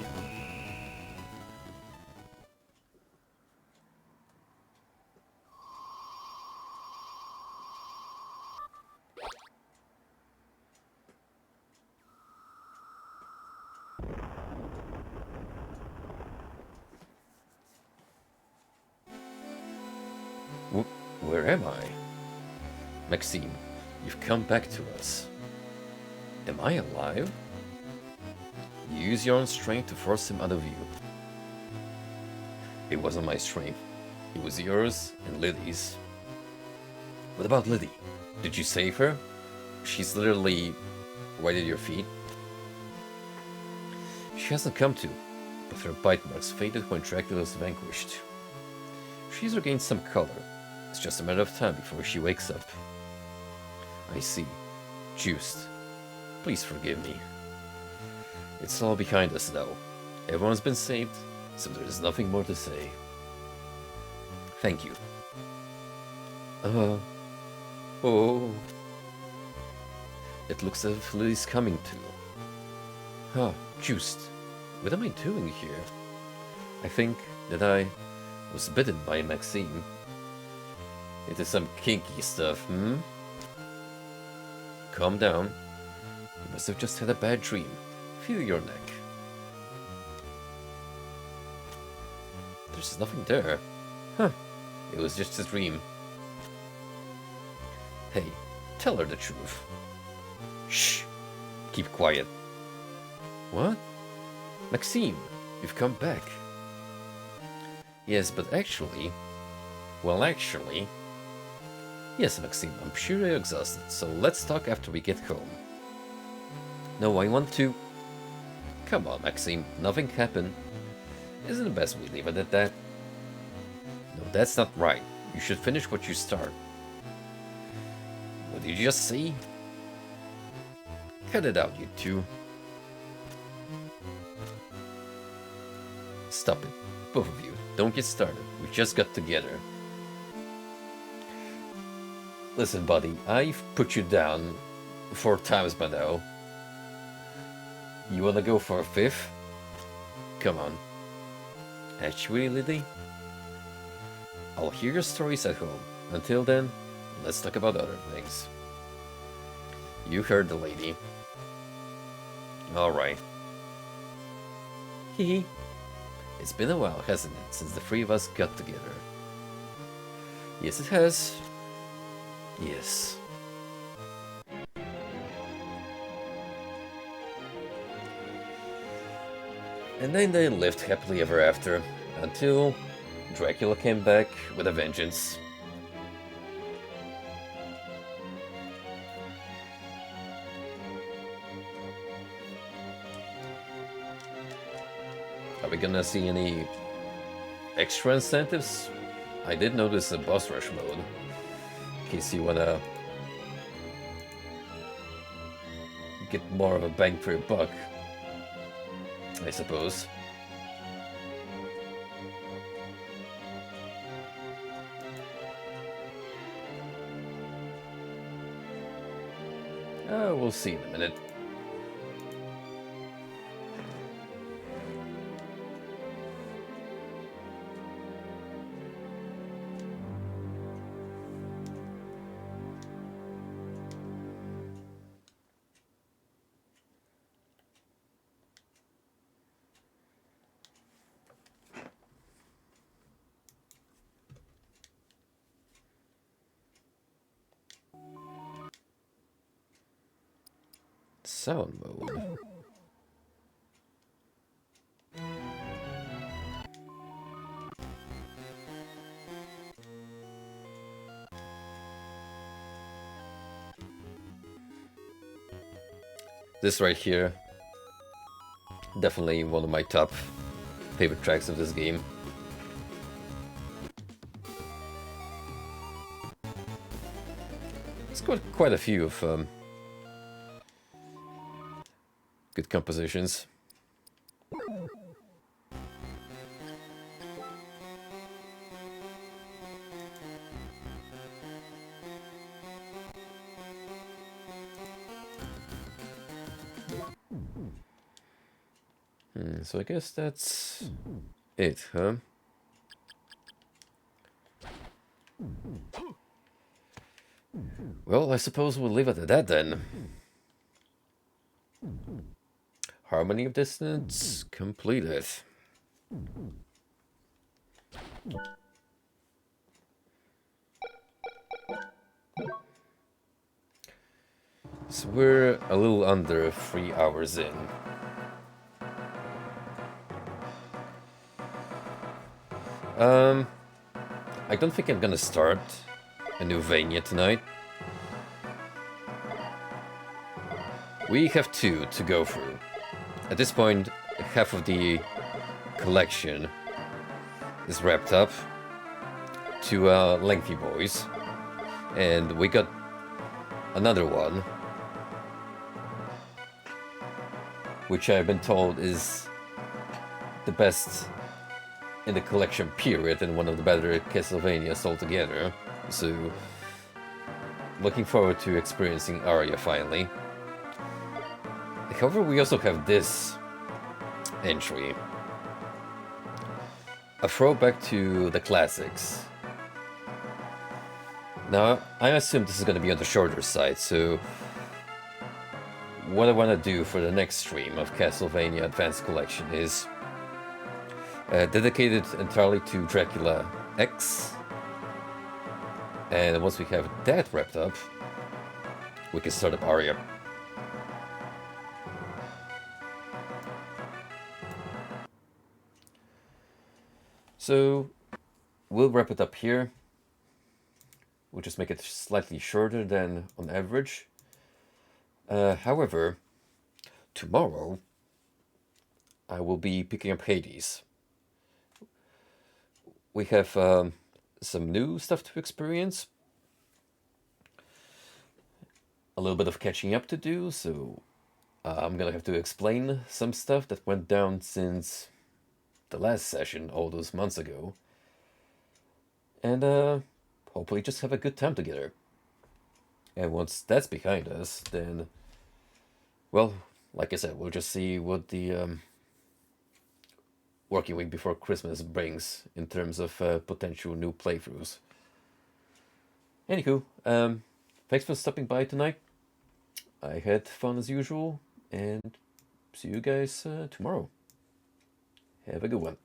Where am I? Maxime, you've come back to us. Am I alive? You use your own strength to force him out of you. It wasn't my strength. It was yours and Lily's. What about Lily? Did you save her? She's literally right at your feet. She hasn't come to, but her bite marks faded when Dracula was vanquished. She's regained some color. It's just a matter of time before she wakes up. I see. Juiced. Please forgive me. It's all behind us now. Everyone's been saved, so there's nothing more to say. Thank you. Oh. It looks as if Lily's coming too. Juiced. What am I doing here? I think that I Was bitten by Maxime. It is some kinky stuff, hmm? Calm down. You must have just had a bad dream. Feel your neck. There's nothing there. Huh. It was just a dream. Hey, tell her the truth. Shh. Keep quiet. What? Maxime, you've come back. Yes, but actually... Well, actually... Yes, Maxime, I'm sure you're exhausted, so let's talk after we get home. No, I want to... Come on, Maxime, nothing happened. Isn't it best we leave it at that? No, that's not right. You should finish what you start. What did you just say? Cut it out, you two. Stop it, both of you. Don't get started. We just got together. Listen, buddy, I've put you down 4 times by now. You wanna go for a 5th? Come on. Actually, Lily? I'll hear your stories at home. Until then, let's talk about other things. You heard the lady. Alright. Hehe. It's been a while, hasn't it, since the 3 of us got together? Yes, it has. Yes. And then they lived happily ever after, until Dracula came back with a vengeance. Are we gonna see any extra incentives? I did notice a boss rush mode, in case you wanna get more of a bang for your buck, I suppose. We'll see in a minute. Sound mode. This right here, definitely one of my top favorite tracks of this game. It's got quite a few of good compositions. So I guess that's it, huh? Well, I suppose we'll leave it at that then. Harmony of Dissonance completed. So we're a little under 3 hours in. I don't think I'm gonna start a new Vania tonight. We have 2 to go through. At this point, half of the collection is wrapped up. 2 lengthy boys. And we got another one, which I've been told is the best in the collection period and one of the better Castlevanias altogether. So, looking forward to experiencing Aria finally. However, we also have this entry. a throwback to the classics. Now, I assume this is going to be on the shorter side, so what I want to do for the next stream of Castlevania Advanced Collection is dedicated entirely to Dracula X. And once we have that wrapped up, we can start up Aria. So we'll wrap it up here. We'll just make it slightly shorter than on average. However, tomorrow I will be picking up Hades. We have some new stuff to experience, a little bit of catching up to do, so I'm gonna have to explain some stuff that went down since the last session all those months ago. And hopefully just have a good time together. And once that's behind us, then, well, like I said, we'll just see what the working week before Christmas brings in terms of potential new playthroughs. Anywho, thanks for stopping by tonight. I had fun as usual, and see you guys tomorrow. Have a good one.